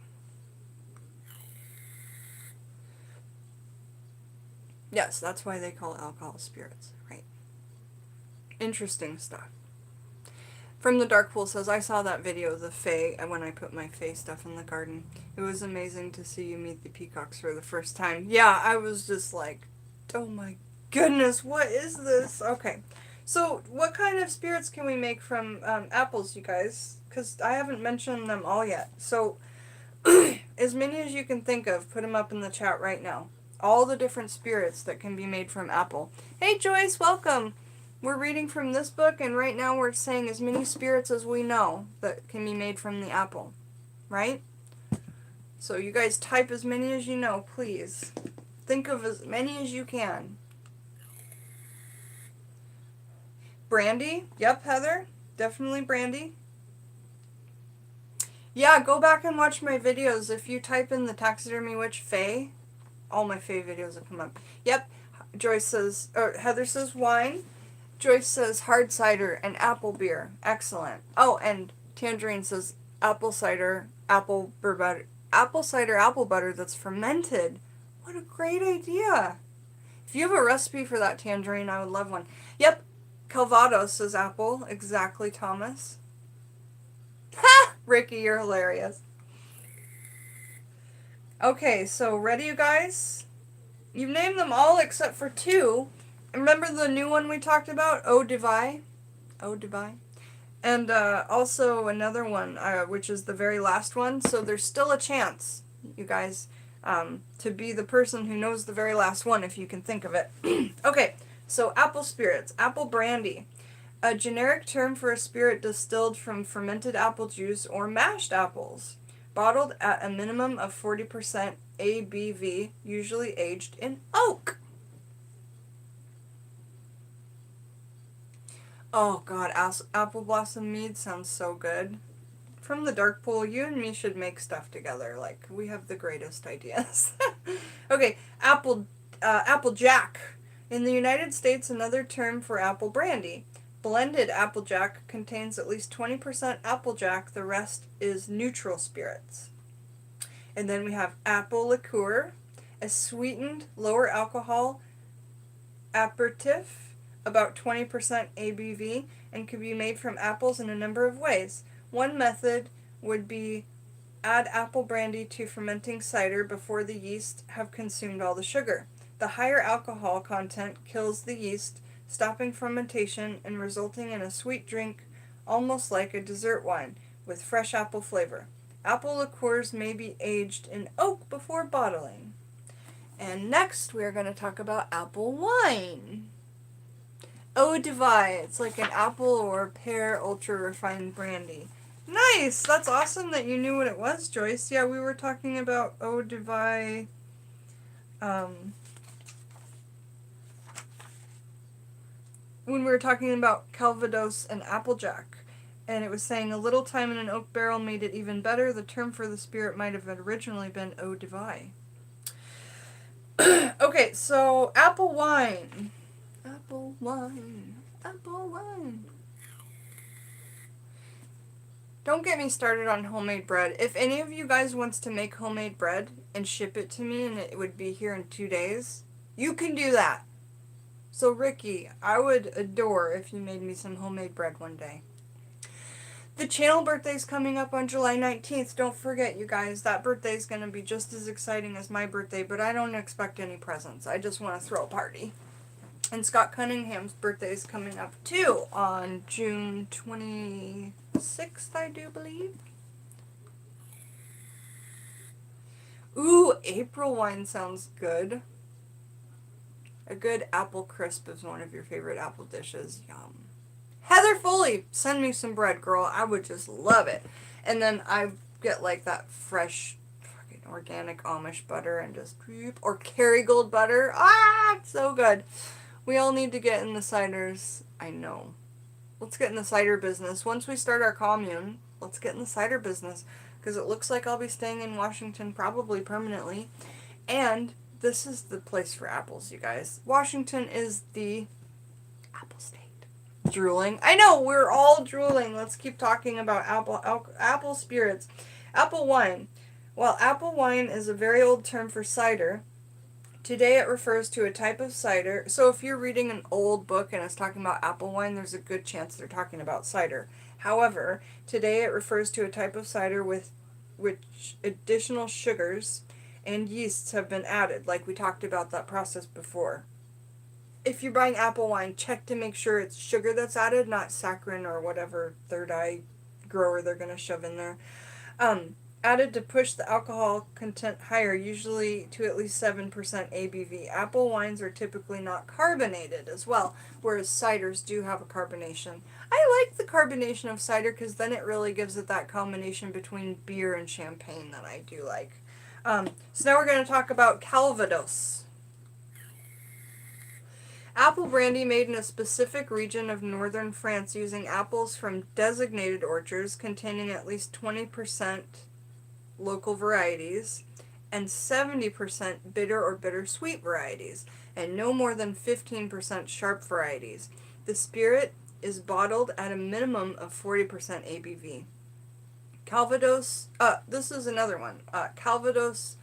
Yes, that's why they call alcohol spirits, right? Interesting stuff. From the Dark Pool says, I saw that video of the Fae when I put my Fae stuff in the garden. It was amazing to see you meet the peacocks for the first time. Yeah, I was just like, oh my goodness, what is this? Okay, so what kind of spirits can we make from apples, you guys? Because I haven't mentioned them all yet. So, as many as you can think of, put them up in the chat right now. All the different spirits that can be made from apple. Hey Joyce, welcome! We're reading from this book, and right now we're saying as many spirits as we know that can be made from the apple. Right? So you guys type as many as you know, please. Think of as many as you can. Brandy? Yep, Heather. Definitely brandy. Yeah, go back and watch my videos. If you type in the Taxidermy Witch Fae, all my Fae videos will come up. Yep. Joyce says, or Heather says wine. Joyce says hard cider and apple beer. Excellent. Oh, and Tangerine says apple cider, apple butter, apple cider, apple butter that's fermented. What a great idea. If you have a recipe for that, Tangerine, I would love one. Yep. Calvados says apple. Exactly, Thomas. Ha! Ricky, you're hilarious. Okay, so ready, you guys? You've named them all except for two. Remember the new one we talked about? Eau de Vie? Eau de Vie? And also another one, which is the very last one. So there's still a chance, you guys, to be the person who knows the very last one if you can think of it. Okay, so apple spirits. Apple brandy. A generic term for a spirit distilled from fermented apple juice or mashed apples. Bottled at a minimum of 40% ABV, usually aged in oak. Oh god, apple blossom mead sounds so good. From the Dark Pool, you and me should make stuff together. Like, we have the greatest ideas. Okay, apple jack. In the United States, another term for apple brandy. Blended applejack contains at least 20% applejack. The rest is neutral spirits. And then we have apple liqueur, a sweetened, lower alcohol aperitif, about 20% ABV, and can be made from apples in a number of ways. One method would be add apple brandy to fermenting cider before the yeast have consumed all the sugar. The higher alcohol content kills the yeast, stopping fermentation and resulting in a sweet drink almost like a dessert wine with fresh apple flavor. Apple liqueurs may be aged in oak before bottling. And next we are going to talk about apple wine. Eau de Vie. It's like an apple or pear ultra refined brandy. Nice! That's awesome that you knew what it was, Joyce. Yeah, we were talking about Eau de Vie when we were talking about Calvados and Applejack. And it was saying a little time in an oak barrel made it even better. The term for the spirit might have originally been Eau de Vie. Okay, so apple wine. Apple wine. Apple wine. Don't get me started on homemade bread. If any of you guys wants to make homemade bread and ship it to me and it would be here in 2 days, you can do that. So Ricky, I would adore if you made me some homemade bread one day. The channel birthday's coming up on July 19th. Don't forget, you guys, that birthday's going to be just as exciting as my birthday, but I don't expect any presents. I just want to throw a party. And Scott Cunningham's birthday is coming up too on June 26th, I do believe. Ooh, April wine sounds good. A good apple crisp is one of your favorite apple dishes. Yum. Heather Foley, send me some bread, girl. I would just love it. And then I get like that fresh fucking organic Amish butter and just, or Kerrygold butter. Ah, it's so good. We all need to get in the ciders. I know. Let's get in the cider business. Once we start our commune, let's get in the cider business. Because it looks like I'll be staying in Washington probably permanently. And this is the place for apples, you guys. Washington is the apple state. Drooling. I know, we're all drooling. Let's keep talking about apple spirits. Apple wine. Well, apple wine is a very old term for cider. Today it refers to a type of cider. So if you're reading an old book and it's talking about apple wine, there's a good chance they're talking about cider. However, today it refers to a type of cider with which additional sugars and yeasts have been added, like we talked about that process before. If you're buying apple wine, check to make sure it's sugar that's added, not saccharin or whatever third eye grower they're going to shove in there. Added to push the alcohol content higher, usually to at least 7% ABV. Apple wines are typically not carbonated as well, whereas ciders do have a carbonation. I like the carbonation of cider because then it really gives it that combination between beer and champagne that I do like. So now we're going to talk about Calvados. Apple brandy made in a specific region of northern France using apples from designated orchards containing at least 20% local varieties and 70% bitter or bittersweet varieties, and no more than 15% sharp varieties. The spirit is bottled at a minimum of 40% ABV. Calvados, this is another one. Calvados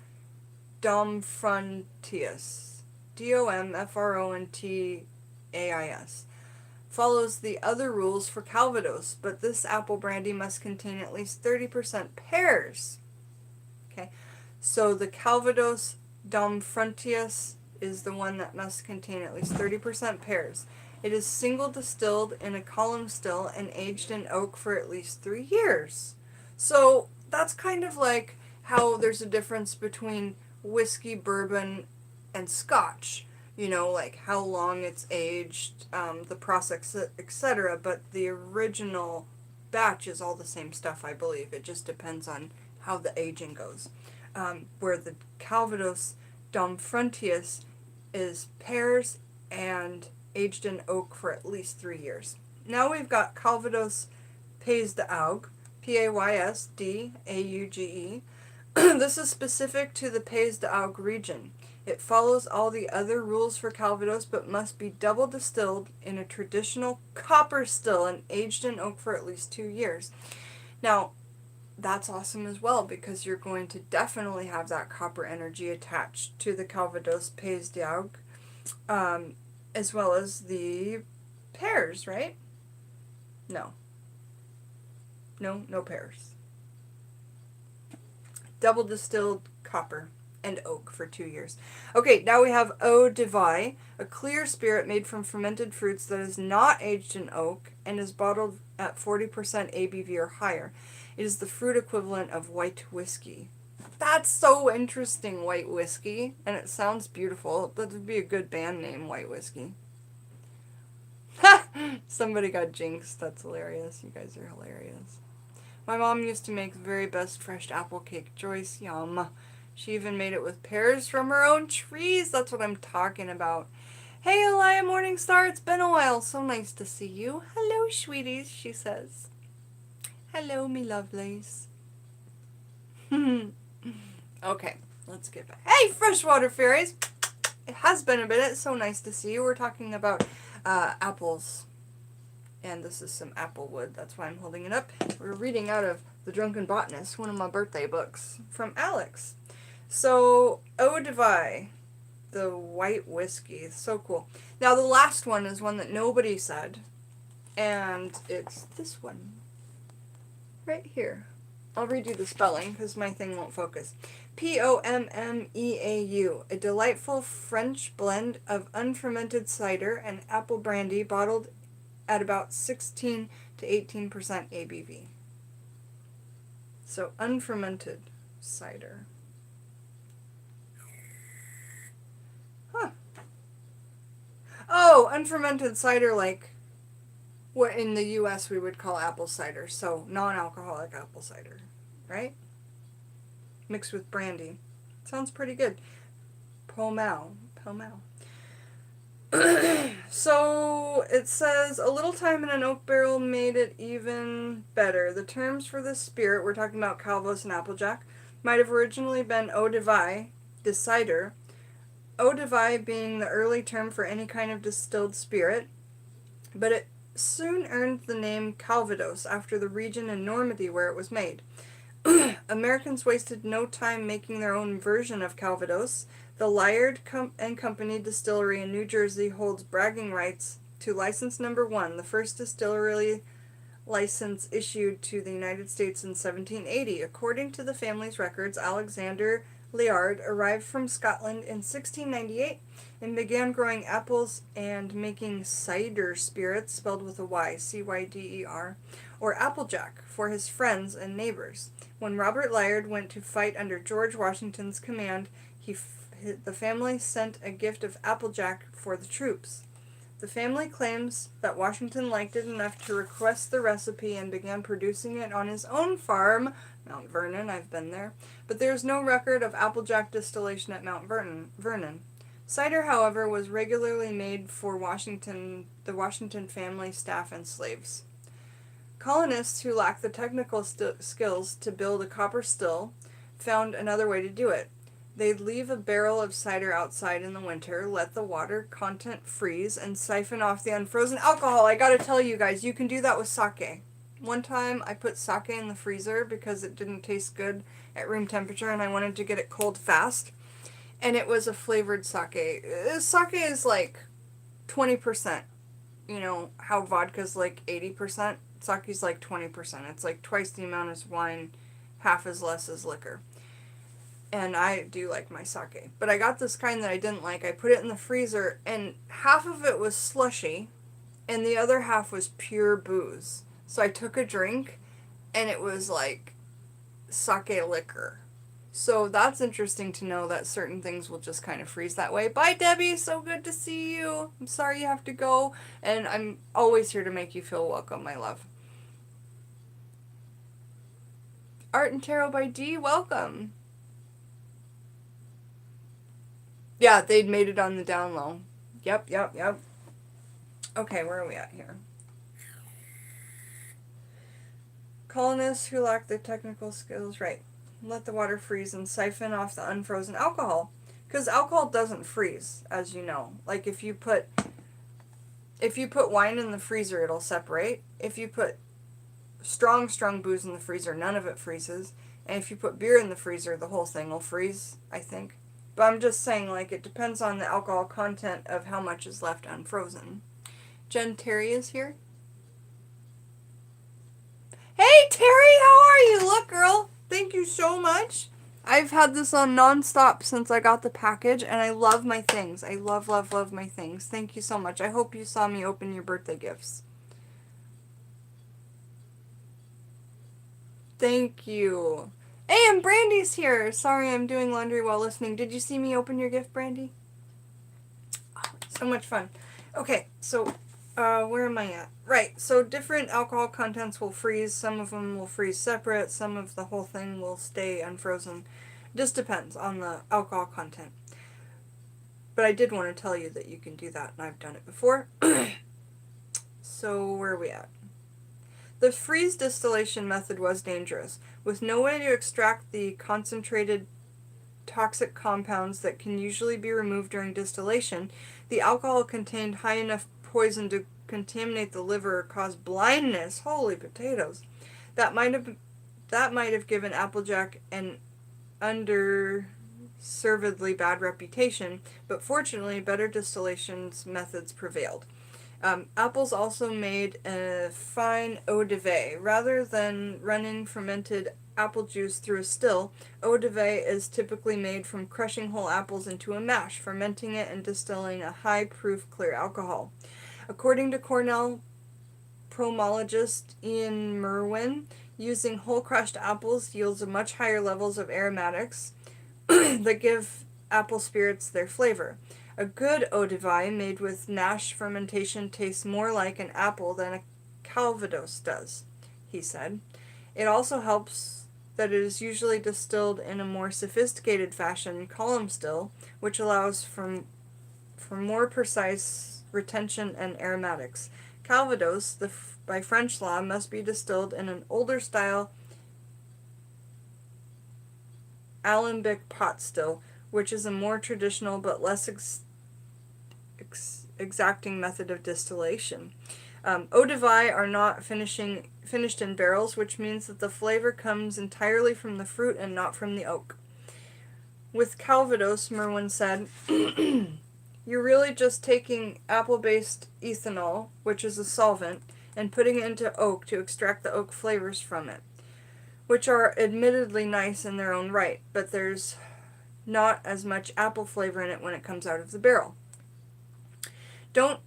Domfrontius, Domfrontiais, follows the other rules for Calvados, but this apple brandy must contain at least 30% pears. Okay, so the Calvados Domfrontius is the one that must contain at least 30% pears. It is single distilled in a column still and aged in oak for at least 3 years. So that's kind of like how there's a difference between whiskey, bourbon, and scotch. You know, like how long it's aged, the process, etc. But the original batch is all the same stuff, I believe. It just depends on how the aging goes. Where the Calvados Domfrontius is pears and aged in oak for at least 3 years. Now we've got Calvados Pays d'Auge, Paysdauge. This is specific to the Pays d'Auge region. It follows all the other rules for Calvados, but must be double distilled in a traditional copper still and aged in oak for at least 2 years. Now, that's awesome as well, because you're going to definitely have that copper energy attached to the Calvados Pays d'Auge, as well as the pears, right? No, pears. Double distilled copper and oak for 2 years. Okay, now we have Eau de Vie, a clear spirit made from fermented fruits that is not aged in oak and is bottled at 40% ABV or higher. It is the fruit equivalent of white whiskey. That's so interesting, white whiskey, and it sounds beautiful. That would be a good band name, White Whiskey. Ha! Somebody got jinxed. That's hilarious. You guys are hilarious. My mom used to make the very best fresh apple cake. Joyce, yum. She even made it with pears from her own trees. That's what I'm talking about. Hey, Elia Morningstar, it's been a while. So nice to see you. Hello, sweeties, she says. Hello, me lovelies. Okay, let's get back. Hey, freshwater fairies. It has been a minute. So nice to see you. We're talking about apples. And this is some apple wood. That's why I'm holding it up. We're reading out of The Drunken Botanist, one of my birthday books, from Alex. So, Eau de Vie, the white whiskey. So cool. Now, the last one is one that nobody said. And it's this one. Right here. I'll read you the spelling because my thing won't focus. Pommeau, a delightful French blend of unfermented cider and apple brandy bottled at about 16 to 18% ABV. So unfermented cider. Huh. Oh, unfermented cider, like what in the US we would call apple cider. So non-alcoholic apple cider, right? Mixed with brandy. Sounds pretty good. Pommeau. So it says a little time in an oak barrel made it even better. The terms for this spirit, we're talking about Calvados and Applejack, might have originally been eau de vie, the cider. Eau de vie being the early term for any kind of distilled spirit, but it soon earned the name Calvados after the region in Normandy where it was made. Americans wasted no time making their own version of Calvados. The Lyard and Company Distillery in New Jersey holds bragging rights to license number 1, the first distillery license issued to the United States in 1780. According to the family's records, Alexander Layard arrived from Scotland in 1698 and began growing apples and making cider spirits, spelled with a Y, Cyder, or applejack, for his friends and neighbors. When Robert Layard went to fight under George Washington's command, the family sent a gift of applejack for the troops. The family claims that Washington liked it enough to request the recipe and began producing it on his own farm, Mount Vernon. I've been there. But there is no record of applejack distillation at Mount Vernon. Cider, however, was regularly made for the Washington family, staff, and slaves. Colonists who lacked the technical skills to build a copper still found another way to do it. They'd leave a barrel of cider outside in the winter, let the water content freeze, and siphon off the unfrozen alcohol. I gotta tell you guys, you can do that with sake. One time I put sake in the freezer because it didn't taste good at room temperature and I wanted to get it cold fast. And it was a flavored sake. Sake is like 20%. You know how vodka's like 80%? Sake's like 20%. It's like twice the amount as wine, half as less as liquor. And I do like my sake. But I got this kind that I didn't like. I put it in the freezer, and half of it was slushy, and the other half was pure booze. So I took a drink, and it was like sake liquor. So that's interesting to know that certain things will just kind of freeze that way. Bye, Debbie. So good to see you. I'm sorry you have to go, and I'm always here to make you feel welcome, my love. Art and Tarot by D, welcome. Yeah, they'd made it on the down low. Yep. Okay, where are we at here? Colonists who lack the technical skills, right. Let the water freeze and siphon off the unfrozen alcohol. Because alcohol doesn't freeze, as you know. Like if you put wine in the freezer, it'll separate. If you put strong booze in the freezer, none of it freezes. And if you put beer in the freezer, the whole thing will freeze, I think. But I'm just saying, like, it depends on the alcohol content of how much is left unfrozen. Jen Terry is here. Hey, Terry, how are you? Look, girl, thank you so much. I've had this on nonstop since I got the package, and I love my things. I love my things. Thank you so much. I hope you saw me open your birthday gifts. Thank you. Hey, and Brandy's here. Sorry, I'm doing laundry while listening. Did you see me open your gift, Brandy? Oh, so much fun. Okay, so where am I at? Right, so different alcohol contents will freeze. Some of them will freeze separate. Some of the whole thing will stay unfrozen. Just depends on the alcohol content. But I did want to tell you that you can do that, and I've done it before. So where are we at? The freeze distillation method was dangerous. With no way to extract the concentrated toxic compounds that can usually be removed during distillation, the alcohol contained high enough poison to contaminate the liver or cause blindness. Holy potatoes. That might have given Applejack an underservedly bad reputation, but fortunately better distillation methods prevailed. Apples also made a fine eau de vie. Rather than running fermented apple juice through a still, eau de vie is typically made from crushing whole apples into a mash, fermenting it, and distilling a high-proof clear alcohol. According to Cornell pomologist Ian Merwin, using whole crushed apples yields much higher levels of aromatics that give apple spirits their flavor. A good eau de vie made with mash fermentation tastes more like an apple than a Calvados does, he said. It also helps that it is usually distilled in a more sophisticated fashion, column still, which allows for more precise retention and aromatics. Calvados, by French law, must be distilled in an older style alembic pot still, which is a more traditional but less exacting method of distillation. Eau de vie are not finished in barrels, which means that the flavor comes entirely from the fruit and not from the oak. With Calvados, Merwin said, you're really just taking apple-based ethanol, which is a solvent, and putting it into oak to extract the oak flavors from it, which are admittedly nice in their own right, but there's not as much apple flavor in it when it comes out of the barrel. Don't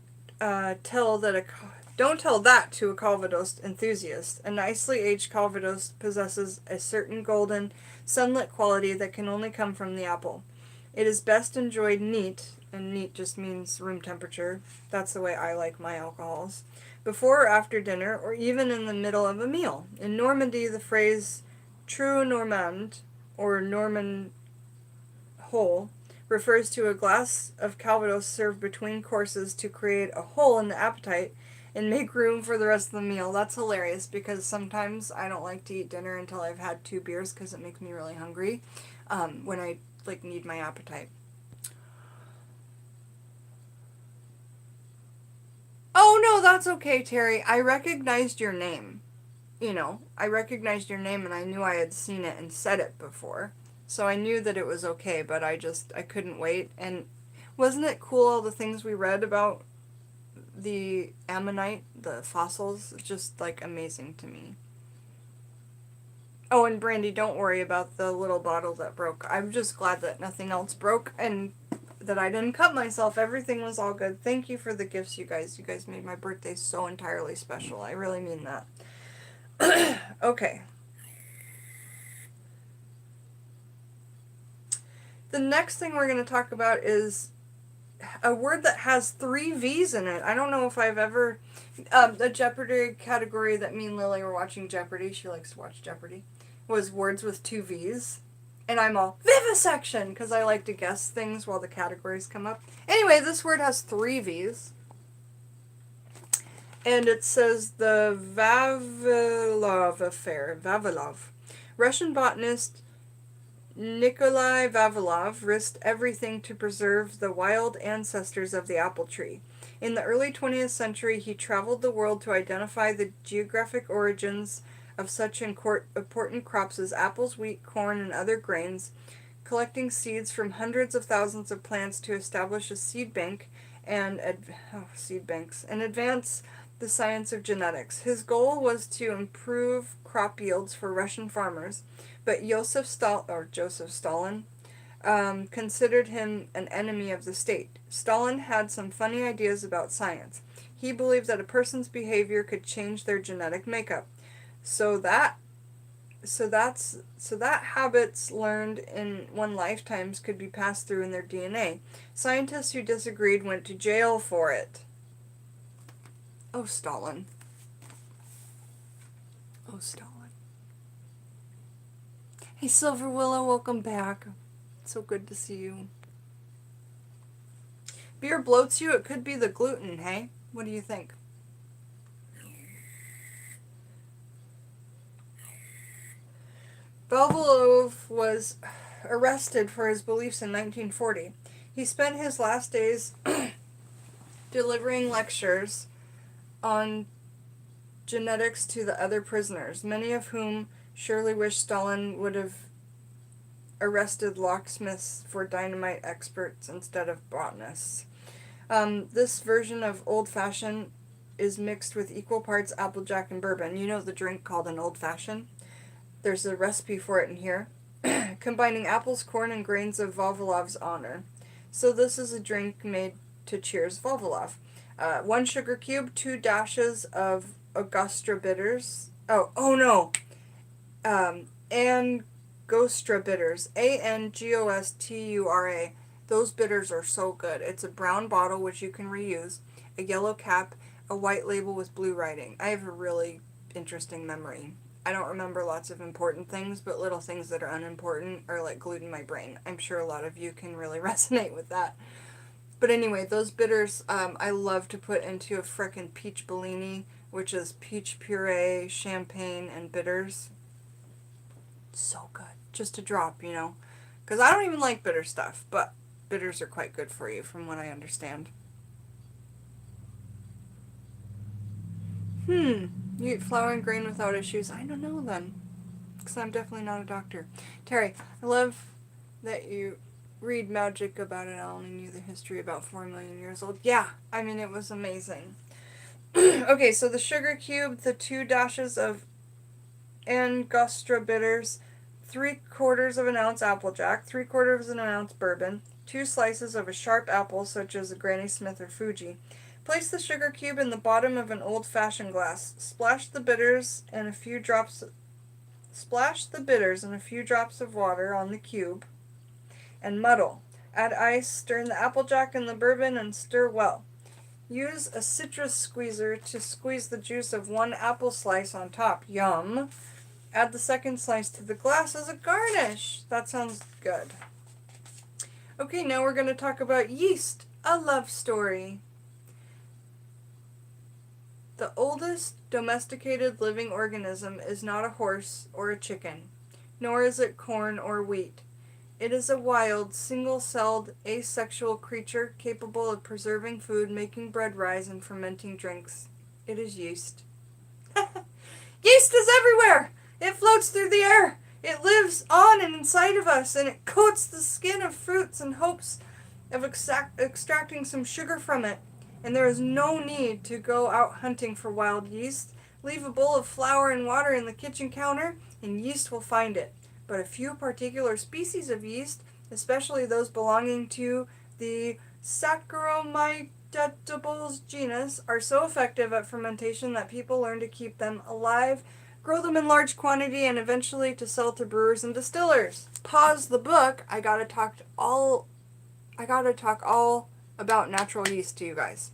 don't tell that to a Calvados enthusiast. A nicely aged Calvados possesses a certain golden, sunlit quality that can only come from the apple. It is best enjoyed neat, and neat just means room temperature. That's the way I like my alcohols. Before or after dinner, or even in the middle of a meal. In Normandy, the phrase trou normand, or Norman hole, refers to a glass of Calvados served between courses to create a hole in the appetite and make room for the rest of the meal. That's hilarious because sometimes I don't like to eat dinner until I've had 2 beers because it makes me really hungry when I need my appetite. Oh no, that's okay, Terry. I recognized your name. I recognized your name and I knew I had seen it and said it before. So I knew that it was okay, but I couldn't wait. And wasn't it cool all the things we read about the ammonite, the fossils? Just amazing to me. Oh, and Brandy, don't worry about the little bottle that broke. I'm just glad that nothing else broke and that I didn't cut myself. Everything was all good. Thank you for the gifts, you guys. You guys made my birthday so entirely special. I really mean that. Okay. The next thing we're going to talk about is a word that has 3 V's in it. I don't know if I've ever... the Jeopardy category that me and Lily were watching Jeopardy, she likes to watch Jeopardy, was words with 2 V's. And I'm all, vivisection, because I like to guess things while the categories come up. Anyway, this word has 3 V's. And it says the Vavilov affair. Vavilov. Russian botanist Nikolai Vavilov risked everything to preserve the wild ancestors of the apple tree. In the early 20th century, he traveled the world to identify the geographic origins of such important crops as apples, wheat, corn, and other grains, collecting seeds from hundreds of thousands of plants to establish a seed bank and advance the science of genetics. His goal was to improve crop yields for Russian farmers, but Joseph Stalin considered him an enemy of the state. Stalin had some funny ideas about science. He believed that a person's behavior could change their genetic makeup. So that habits learned in one lifetimes could be passed through in their DNA. Scientists who disagreed went to jail for it. Oh, Stalin. Oh, Stalin. Hey, Silver Willow, welcome back. So good to see you. Beer bloats you? It could be the gluten, hey? What do you think? Vavilov was arrested for his beliefs in 1940. He spent his last days delivering lectures on genetics to the other prisoners, many of whom surely wished Stalin would have arrested locksmiths for dynamite experts instead of botanists. This version of old-fashioned is mixed with equal parts Applejack and bourbon. You know the drink called an old-fashioned? There's a recipe for it in here. Combining apples, corn, and grains of Vavilov's honor. So this is a drink made to cheers Vavilov. 1 sugar cube, 2 dashes of Angostura bitters. Angostura bitters. Angostura. Those bitters are so good. It's a brown bottle, which you can reuse, a yellow cap, a white label with blue writing. I have a really interesting memory. I don't remember lots of important things, but little things that are unimportant are like glued in my brain. I'm sure a lot of you can really resonate with that. But anyway, those bitters I love to put into a frickin' peach Bellini, which is peach puree, champagne, and bitters. So good. Just a drop, Because I don't even like bitter stuff, but bitters are quite good for you, from what I understand. You eat flour and grain without issues? I don't know then. Because I'm definitely not a doctor. Terry, I love that you read magic about it. I only knew the history about 4 million years old. Yeah, I mean, it was amazing. Okay, so the sugar cube, the 2 dashes of Angostura bitters, 3/4 of an ounce applejack, 3/4 of an ounce bourbon, 2 slices of a sharp apple such as a Granny Smith or Fuji. Place the sugar cube in the bottom of an old-fashioned glass. Splash the bitters and a few drops of water on the cube and muddle. Add ice, stir in the applejack and the bourbon and stir well. Use a citrus squeezer to squeeze the juice of 1 apple slice on top. Yum! Add the second slice to the glass as a garnish. That sounds good. Okay, now we're going to talk about yeast, a love story. The oldest domesticated living organism is not a horse or a chicken, nor is it corn or wheat. It is a wild, single-celled, asexual creature capable of preserving food, making bread rise, and fermenting drinks. It is yeast. Yeast is everywhere! It floats through the air. It lives on and inside of us, and it coats the skin of fruits in hopes of extracting some sugar from it. And there is no need to go out hunting for wild yeast. Leave a bowl of flour and water in the kitchen counter, and yeast will find it. But a few particular species of yeast, especially those belonging to the Saccharomyces genus, are so effective at fermentation that people learn to keep them alive, grow them in large quantity, and eventually to sell to brewers and distillers. Pause the book. I gotta talk all about natural yeast to you guys.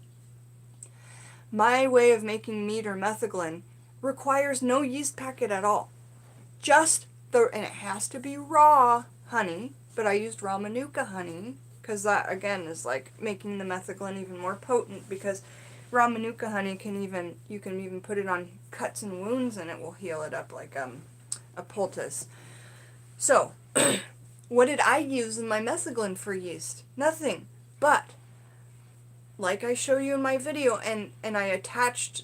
My way of making mead or metheglin requires no yeast packet at all. And it has to be raw honey, but I used raw manuka honey because that again is like making the metheglin even more potent, because raw manuka honey you can even put it on cuts and wounds and it will heal it up like a poultice. So what did I use in my metheglin for yeast? Nothing. But like I show you in my video, and I attached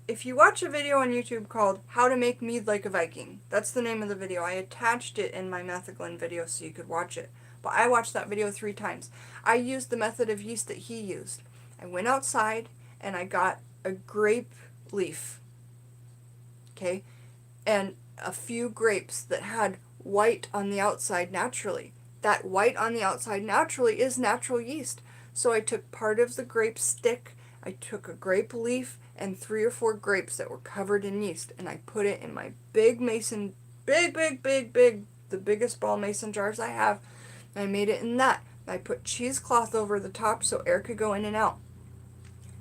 if you watch a video on YouTube called How to Make Mead Like a Viking, that's the name of the video. I attached it in my metheglin video so you could watch it. But I watched that video 3 times. I used the method of yeast that he used. I went outside and I got a grape leaf, okay, and a few grapes that had white on the outside naturally. That white on the outside naturally is natural yeast. So I took part of the grape stick, I took a grape leaf, and 3 or 4 grapes that were covered in yeast, and I put it in my big, the biggest ball mason jars I have, and I made it in that. I put cheesecloth over the top so air could go in and out.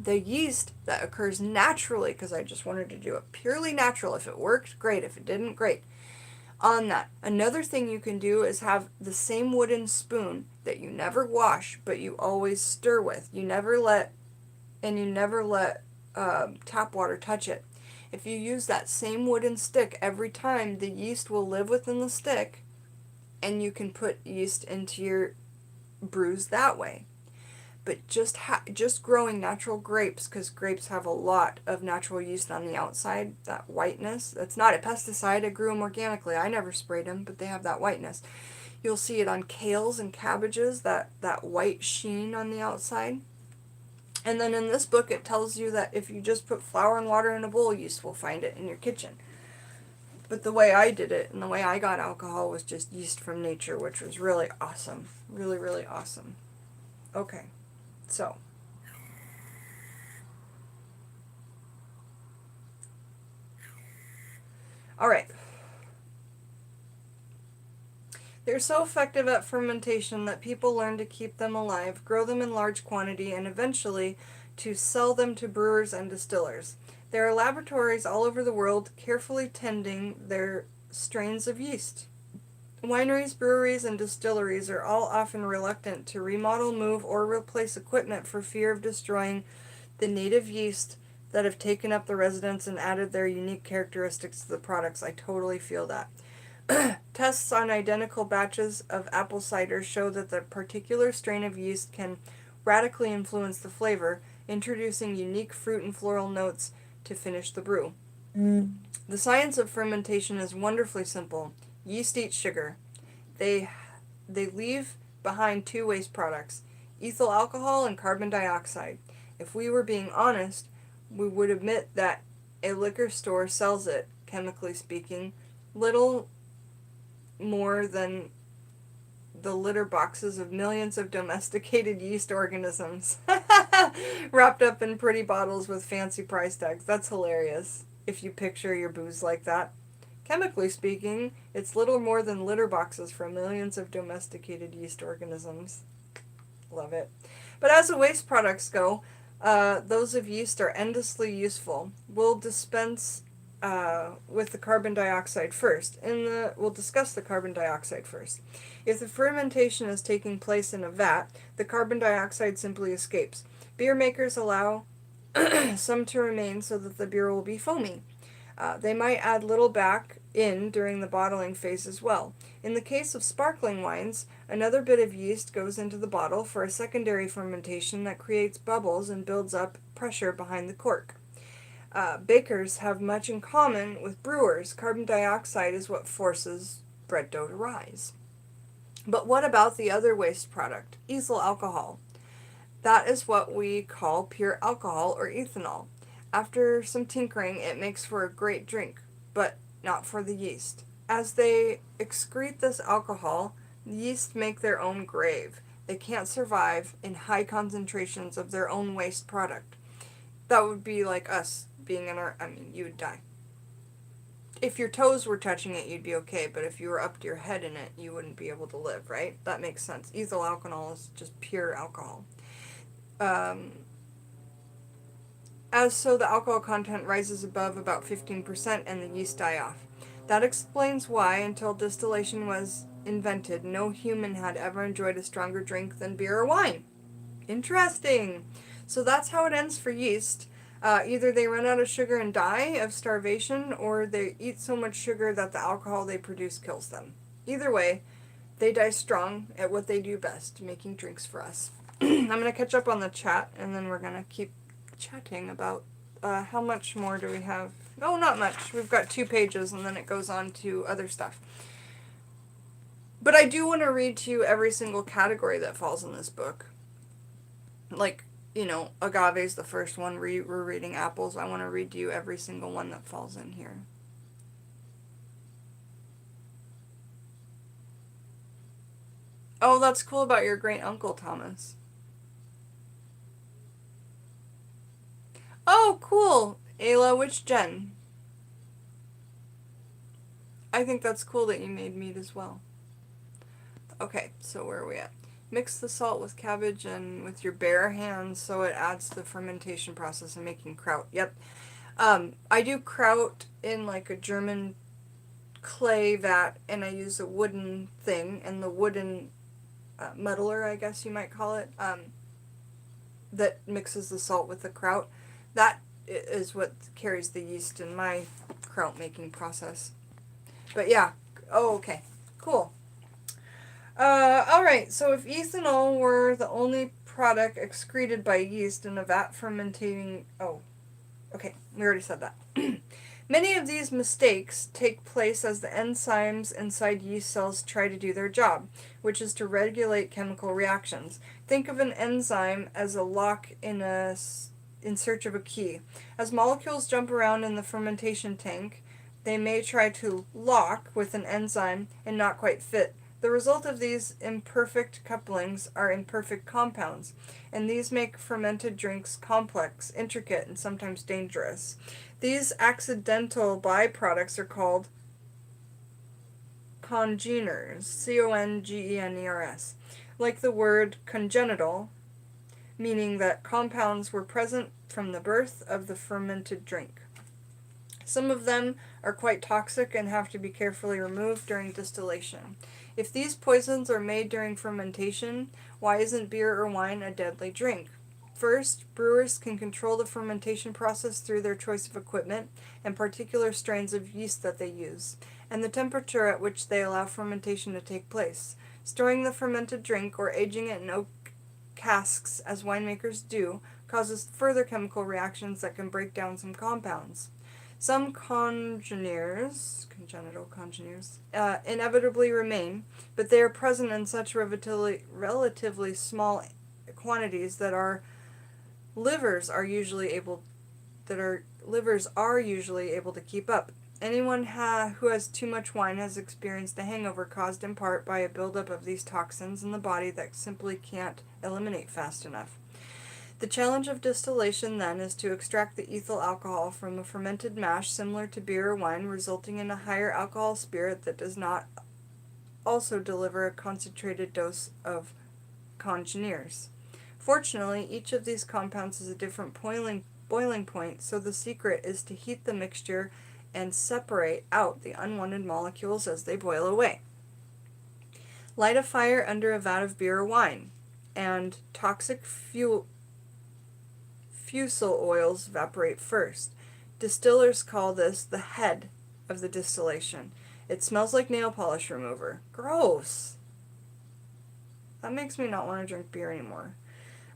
The yeast that occurs naturally, because I just wanted to do it purely natural. If it worked, great. If it didn't, great. On that, another thing you can do is have the same wooden spoon that you never wash, but you always stir with. You never let tap water touch it. If you use that same wooden stick every time, the yeast will live within the stick, and you can put yeast into your brews that way. But just growing natural grapes, because grapes have a lot of natural yeast on the outside, that whiteness, that's not a pesticide. I grew them organically. I never sprayed them, but they have that whiteness. You'll see it on kales and cabbages, that white sheen on the outside. And then in this book it tells you that if you just put flour and water in a bowl, yeast will find it in your kitchen. But the way I did it and the way I got alcohol was just yeast from nature, which was really awesome. Really, really awesome. Okay. So, all right. They're so effective at fermentation that people learn to keep them alive, grow them in large quantity, and eventually to sell them to brewers and distillers. There are laboratories all over the world carefully tending their strains of yeast. Wineries, breweries, and distilleries are all often reluctant to remodel, move, or replace equipment for fear of destroying the native yeast that have taken up the residence and added their unique characteristics to the products. I totally feel that. Tests on identical batches of apple cider show that the particular strain of yeast can radically influence the flavor, introducing unique fruit and floral notes to finish the brew. The science of fermentation is wonderfully simple. Yeast eats sugar. They leave behind 2 waste products, ethyl alcohol and carbon dioxide. If we were being honest, we would admit that a liquor store sells it, chemically speaking, little more than the litter boxes of millions of domesticated yeast organisms wrapped up in pretty bottles with fancy price tags. That's hilarious if you picture your booze like that. Chemically speaking, it's little more than litter boxes for millions of domesticated yeast organisms. Love it. But as the waste products go, those of yeast are endlessly useful. We'll dispense with the carbon dioxide first. We'll discuss the carbon dioxide first. If the fermentation is taking place in a vat, the carbon dioxide simply escapes. Beer makers allow some to remain so that the beer will be foamy. They might add little back in during the bottling phase as well. In the case of sparkling wines, another bit of yeast goes into the bottle for a secondary fermentation that creates bubbles and builds up pressure behind the cork. Bakers have much in common with brewers. Carbon dioxide is what forces bread dough to rise. But what about the other waste product, ethyl alcohol? That is what we call pure alcohol or ethanol. After some tinkering, it makes for a great drink, but not for the yeast. As they excrete this alcohol, the yeast make their own grave. They can't survive in high concentrations of their own waste product. That would be like us being in our, you would die. If your toes were touching it, you'd be okay, but if you were up to your head in it, you wouldn't be able to live, right? That makes sense. Ethyl alcohol is just pure alcohol. As so, the alcohol content rises above about 15% and the yeast die off. That explains why, until distillation was invented, no human had ever enjoyed a stronger drink than beer or wine. Interesting. So that's how it ends for yeast. Either they run out of sugar and die of starvation, or they eat so much sugar that the alcohol they produce kills them. Either way, they die strong at what they do best, making drinks for us. I'm going to catch up on the chat, and then we're going to keep chatting about how much more do we have. Oh, not much. We've got 2 pages, and then it goes on to other stuff. But I do want to read to you every single category that falls in this book. Like, agave is the first one. We're reading apples. I want to read to you every single one that falls in here. Oh, that's cool about your great uncle, Thomas. Oh, cool. Ayla, which gen? I think that's cool that you made meat as well. Okay, so where are we at? Mix the salt with cabbage and with your bare hands so it adds to the fermentation process and making kraut. Yep. I do kraut in like a German clay vat, and I use a wooden thing, and the wooden muddler, I guess you might call it, that mixes the salt with the kraut. That is what carries the yeast in my kraut making process. But yeah. Oh, okay. Cool. Alright, so if ethanol were the only product excreted by yeast in a vat fermenting... Oh, okay, we already said that. Many of these mistakes take place as the enzymes inside yeast cells try to do their job, which is to regulate chemical reactions. Think of an enzyme as a lock in search of a key. As molecules jump around in the fermentation tank, they may try to lock with an enzyme and not quite fit. The result of these imperfect couplings are imperfect compounds, and these make fermented drinks complex, intricate, and sometimes dangerous. These accidental byproducts are called congeners, C-O-N-G-E-N-E-R-S, like the word congenital, meaning that compounds were present from the birth of the fermented drink. Some of them are quite toxic and have to be carefully removed during distillation. If these poisons are made during fermentation, why isn't beer or wine a deadly drink? First, brewers can control the fermentation process through their choice of equipment and particular strains of yeast that they use, and the temperature at which they allow fermentation to take place. Storing the fermented drink or aging it in oak casks, as winemakers do, causes further chemical reactions that can break down some compounds. Some congenital congeners, inevitably remain, but they are present in such relatively small quantities that are livers are usually able to keep up. Anyone who has too much wine has experienced a hangover caused in part by a buildup of these toxins in the body that simply can't eliminate fast enough. The challenge of distillation, then, is to extract the ethyl alcohol from a fermented mash similar to beer or wine, resulting in a higher alcohol spirit that does not also deliver a concentrated dose of congeners. Fortunately, each of these compounds has a different boiling point, so the secret is to heat the mixture and separate out the unwanted molecules as they boil away. Light a fire under a vat of beer or wine, and toxic fusel oils evaporate first. Distillers call this the head of the distillation. It smells like nail polish remover. Gross! That makes me not want to drink beer anymore.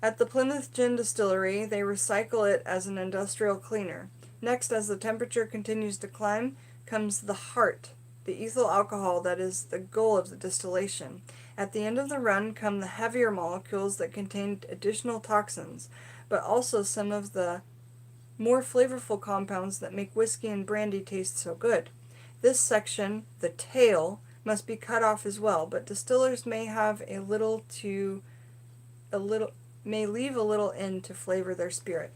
At the Plymouth Gin Distillery, they recycle it as an industrial cleaner. Next, as the temperature continues to climb, comes the heart, the ethyl alcohol that is the goal of the distillation. At the end of the run come the heavier molecules that contain additional toxins, but also some of the more flavorful compounds that make whiskey and brandy taste so good. This section, the tail, must be cut off as well, but distillers may leave a little in to flavor their spirit.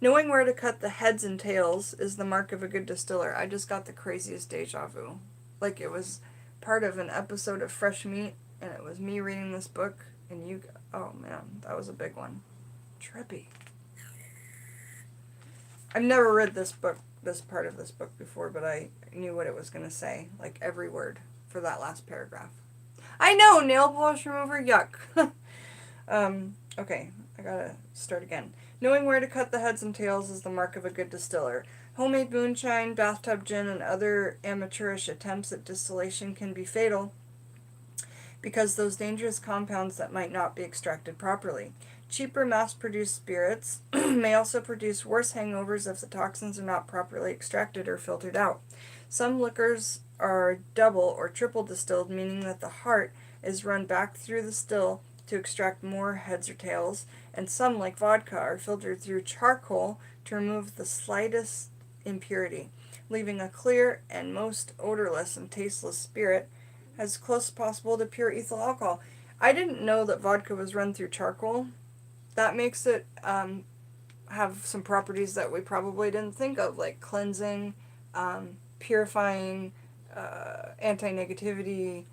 Knowing where to cut the heads and tails is the mark of a good distiller. I just got the craziest deja vu. Like it was part of an episode of Fresh Meat, and it was me reading this book, and oh man, that was a big one. Trippy. I've never read this part of this book before, but I knew what it was going to say, like every word for that last paragraph. I know, nail polish remover, yuck. Okay, I gotta start again. Knowing where to cut the heads and tails is the mark of a good distiller. Homemade moonshine, bathtub gin, and other amateurish attempts at distillation can be fatal because those dangerous compounds that might not be extracted properly. Cheaper mass-produced spirits may also produce worse hangovers if the toxins are not properly extracted or filtered out. Some liquors are double or triple distilled, meaning that the heart is run back through the still to extract more heads or tails, and some, like vodka, are filtered through charcoal to remove the slightest impurity, leaving a clear and most odorless and tasteless spirit as close as possible to pure ethyl alcohol. I didn't know that vodka was run through charcoal. That makes it have some properties that we probably didn't think of, like cleansing, purifying, anti-negativity,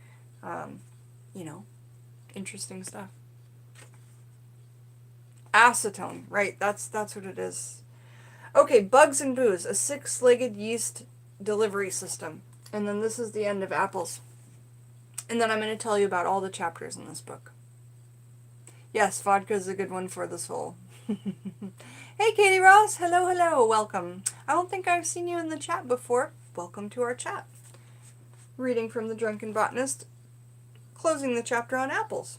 interesting stuff. Acetone, right, that's what it is. Okay, bugs and booze, a six-legged yeast delivery system. And then this is the end of apples. And then I'm going to tell you about all the chapters in this book. Yes, vodka is a good one for the soul. Hey, Katie Ross. Hello. Welcome. I don't think I've seen you in the chat before. Welcome to our chat. Reading from the Drunken Botanist, closing the chapter on apples.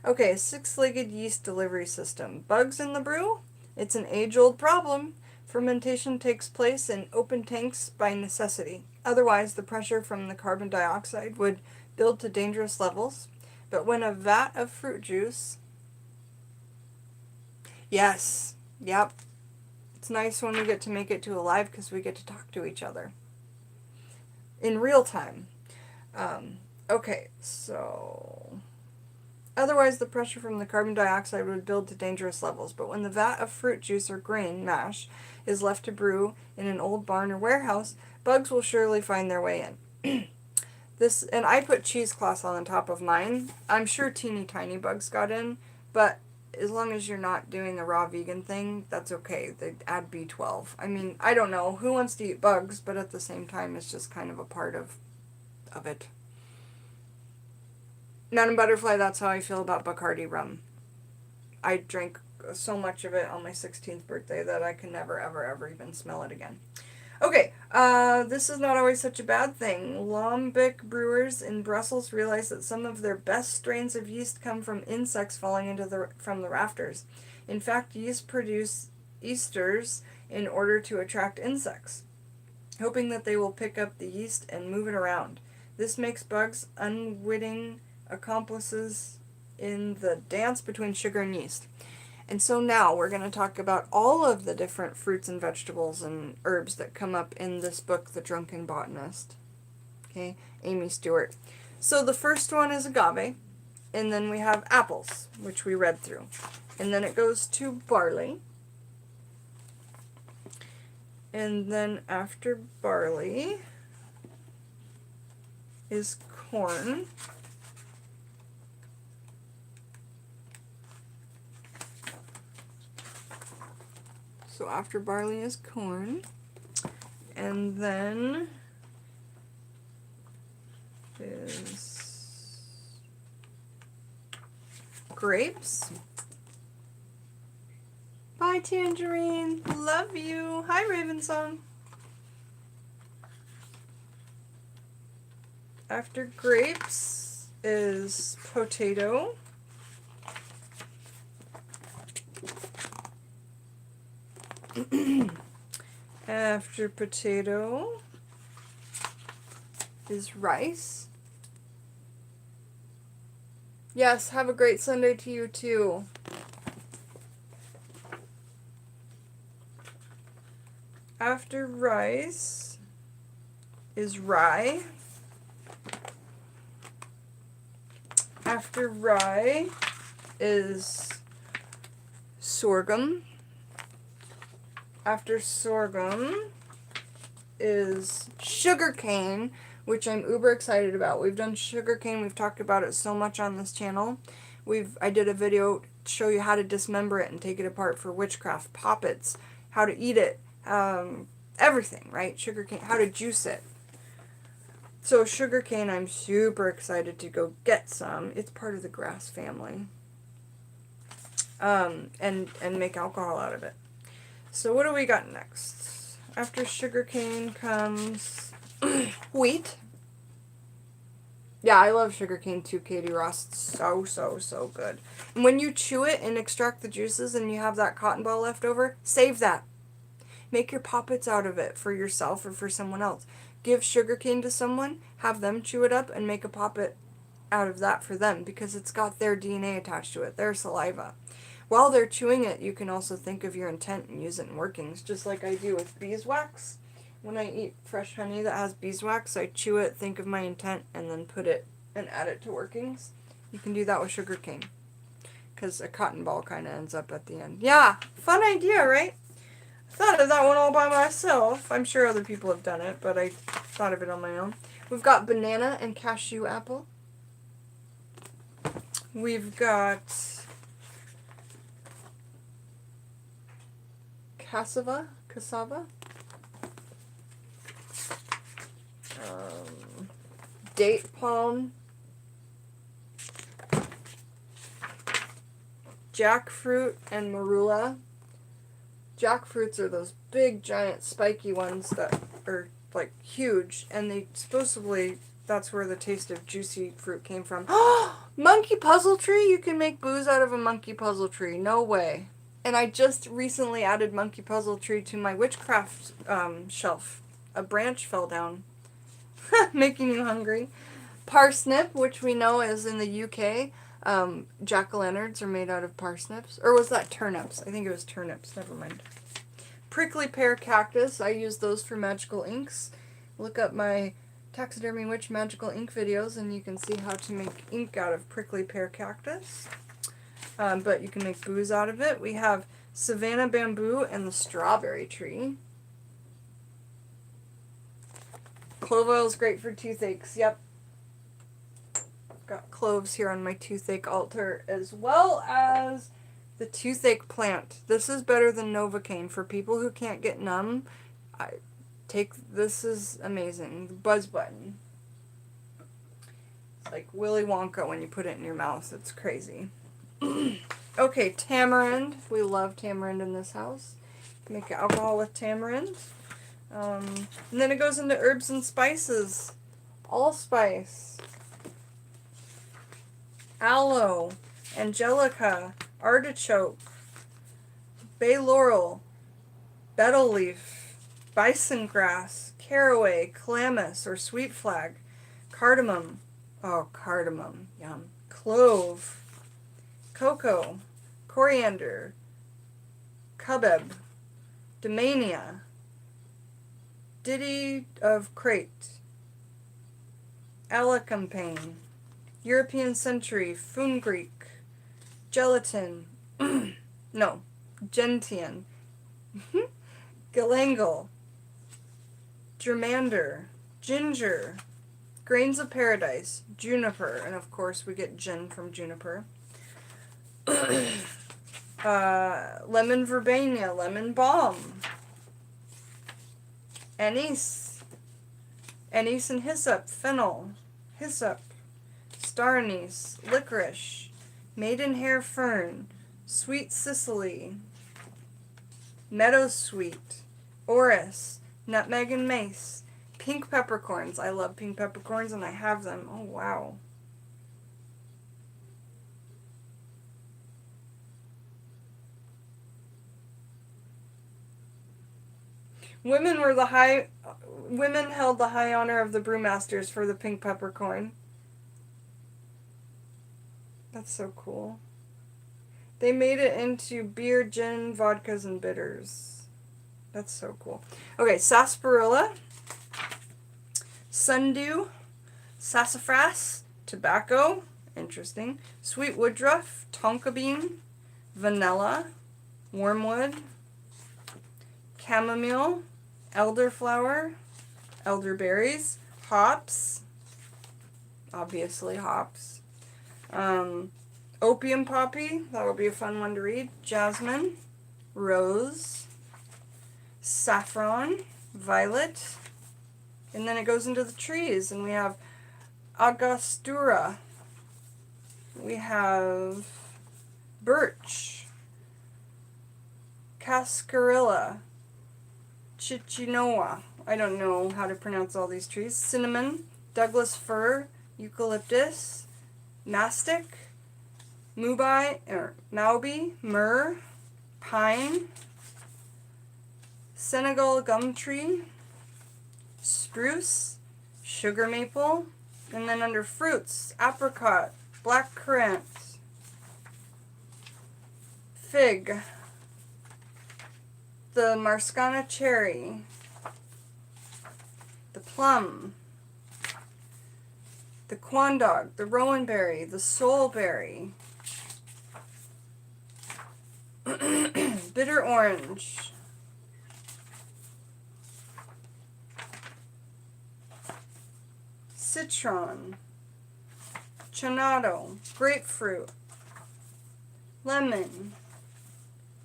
Okay, six-legged yeast delivery system. Bugs in the brew? It's an age-old problem. Fermentation takes place in open tanks by necessity. Otherwise, the pressure from the carbon dioxide would build to dangerous levels. But when a vat of fruit juice... Yes, yep. It's nice when we get to make it to a live because we get to talk to each other in real time. Okay, so... Otherwise, the pressure from the carbon dioxide would build to dangerous levels. But when the vat of fruit juice or grain mash is left to brew in an old barn or warehouse, bugs will surely find their way in. And I put cheesecloth on the top of mine. I'm sure teeny tiny bugs got in, but as long as you're not doing a raw vegan thing, that's okay. They add B12. I mean, I don't know who wants to eat bugs, but at the same time, it's just kind of a part of it. Madam Butterfly, that's how I feel about Bacardi rum. I drank so much of it on my 16th birthday that I can never, ever even smell it again. Okay, this is not always such a bad thing. Lambic brewers in Brussels realized that some of their best strains of yeast come from insects falling from the rafters. In fact, yeast produce esters in order to attract insects, hoping that they will pick up the yeast and move it around. This makes bugs unwitting accomplices in the dance between sugar and yeast. And so now we're going to talk about all of the different fruits and vegetables and herbs that come up in this book, The Drunken Botanist. Okay, Amy Stewart. So the first one is agave, and then we have apples, which we read through. And then it goes to barley. And then after barley is corn. So after barley is corn. And then is grapes. Bye, Tangerine. Love you. Hi, Ravensong. After grapes is potato. After potato is rice. Yes, have a great Sunday to you too. After rice is rye. After rye is sorghum. After sorghum is sugarcane, which I'm uber excited about. We've done sugarcane. We've talked about it so much on this channel. I did a video to show you how to dismember it and take it apart for witchcraft, poppets, how to eat it, everything, right? Sugarcane, how to juice it. So sugarcane, I'm super excited to go get some. It's part of the grass family. And make alcohol out of it. So what do we got next? After sugarcane comes wheat. Yeah, I love sugarcane too, Katie Ross. It's so, so, so good. And when you chew it and extract the juices and you have that cotton ball left over, save that. Make your poppets out of it for yourself or for someone else. Give sugarcane to someone, have them chew it up, and make a poppet out of that for them because it's got their DNA attached to it, their saliva. While they're chewing it, you can also think of your intent and use it in workings, just like I do with beeswax. When I eat fresh honey that has beeswax, I chew it, think of my intent, and then put it and add it to workings. You can do that with sugarcane because a cotton ball kind of ends up at the end. Yeah, fun idea, right? I thought of that one all by myself. I'm sure other people have done it, but I thought of it on my own. We've got banana and cashew apple. We've got cassava. Date palm. Jackfruit and marula. Jackfruits are those big, giant, spiky ones that are, like, huge, and they supposedly, that's where the taste of juicy fruit came from. Monkey puzzle tree? You can make booze out of a monkey puzzle tree. No way. And I just recently added monkey puzzle tree to my witchcraft shelf. A branch fell down, making you hungry. Parsnip, which we know is in the UK. Jack-o'-lanterns are made out of parsnips. Or was that turnips? I think it was turnips. Never mind. Prickly pear cactus. I use those for magical inks. Look up my Taxidermy Witch magical ink videos and you can see how to make ink out of prickly pear cactus. But you can make booze out of it. We have Savannah bamboo and the strawberry tree. Clove oil is great for toothaches. Yep. Got cloves here on my toothache altar, as well as the toothache plant. This is better than Novocaine for people who can't get numb. This is amazing. The buzz button. It's like Willy Wonka when you put it in your mouth. It's crazy. Okay, tamarind. We love tamarind in this house. Make alcohol with tamarind. And then it goes into herbs and spices. Allspice. Aloe, angelica, artichoke, bay laurel, betel leaf, bison grass, caraway, calamus or sweet flag, cardamom, oh cardamom, yum, clove, cocoa, coriander, cubeb, Domania, Ditty of Crate, Alecampane, European Century, Fungreek, Gelatin, no, Gentian, Galangal, Germander, Ginger, Grains of Paradise, Juniper, and of course we get gin from juniper, Lemon Verbena, Lemon Balm, Anise, Anise and Hyssop, Fennel, Hyssop, Star Anise, Licorice, Maidenhair Fern, Sweet Sicily, Meadowsweet, Orris, Nutmeg and Mace, Pink Peppercorns. I love pink peppercorns and I have them. Oh, wow. Women held the high honor of the brewmasters for the pink peppercorn. That's so cool. They made it into beer, gin, vodkas, and bitters. That's so cool. Okay, sarsaparilla, sundew, sassafras, tobacco, interesting, sweet woodruff, tonka bean, vanilla, wormwood, chamomile, elderflower, elderberries, hops, obviously hops, opium poppy, that will be a fun one to read, jasmine, rose, saffron, violet, and then it goes into the trees, and we have Angostura, we have birch, cascarilla, chichinoa, I don't know how to pronounce all these trees, cinnamon, Douglas fir, eucalyptus, mastic, mauby, myrrh, pine, Senegal gum tree, spruce, sugar maple, and then under fruits, apricot, black currant, fig, the Marscana cherry, the plum, the quandog, the rowanberry, the soulberry, bitter orange, citron, chanado, grapefruit, lemon,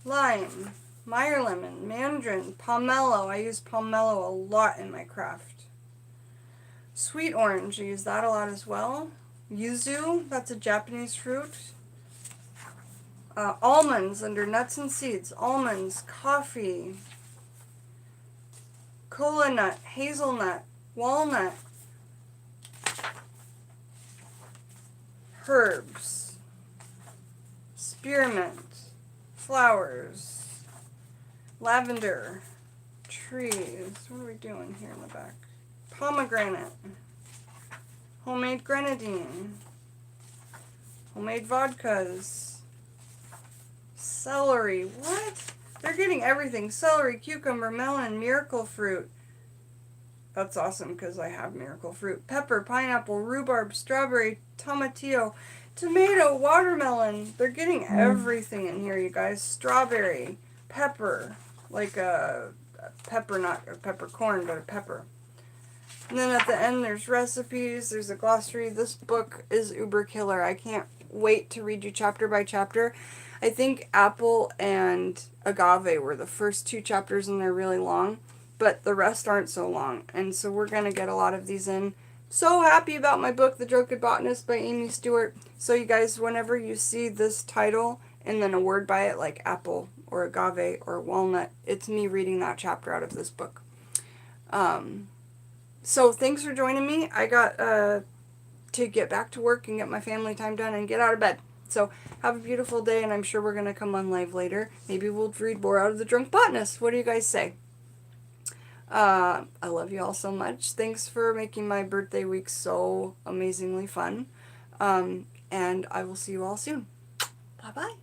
lime, Meyer lemon, mandarin, pomelo. I use pomelo a lot in my craft. Sweet orange, I use that a lot as well. Yuzu, that's a Japanese fruit. Almonds under nuts and seeds. Almonds, coffee, kola nut, hazelnut, walnut, herbs, spearmint, flowers, lavender, trees. What are we doing here in the back? Pomegranate, homemade grenadine, homemade vodkas, celery. What? They're getting everything. Celery, cucumber, melon, miracle fruit. That's awesome because I have miracle fruit. Pepper, pineapple, rhubarb, strawberry, tomatillo, tomato, watermelon. They're getting everything in here, you guys. Strawberry, pepper, like a pepper, not a peppercorn, but a pepper. And then at the end there's recipes, there's a glossary. This book is uber killer. I can't wait to read you chapter by chapter. I think apple and agave were the first two chapters and they're really long, but the rest aren't so long. And so we're going to get a lot of these in. So happy about my book, The Drunken Botanist by Amy Stewart. So you guys, whenever you see this title and then a word by it like apple or agave or walnut, it's me reading that chapter out of this book. So thanks for joining me. I got to get back to work and get my family time done and get out of bed. So have a beautiful day, and I'm sure we're going to come on live later. Maybe we'll read more out of The Drunk Botanist. What do you guys say? I love you all so much. Thanks for making my birthday week so amazingly fun. And I will see you all soon. Bye-bye.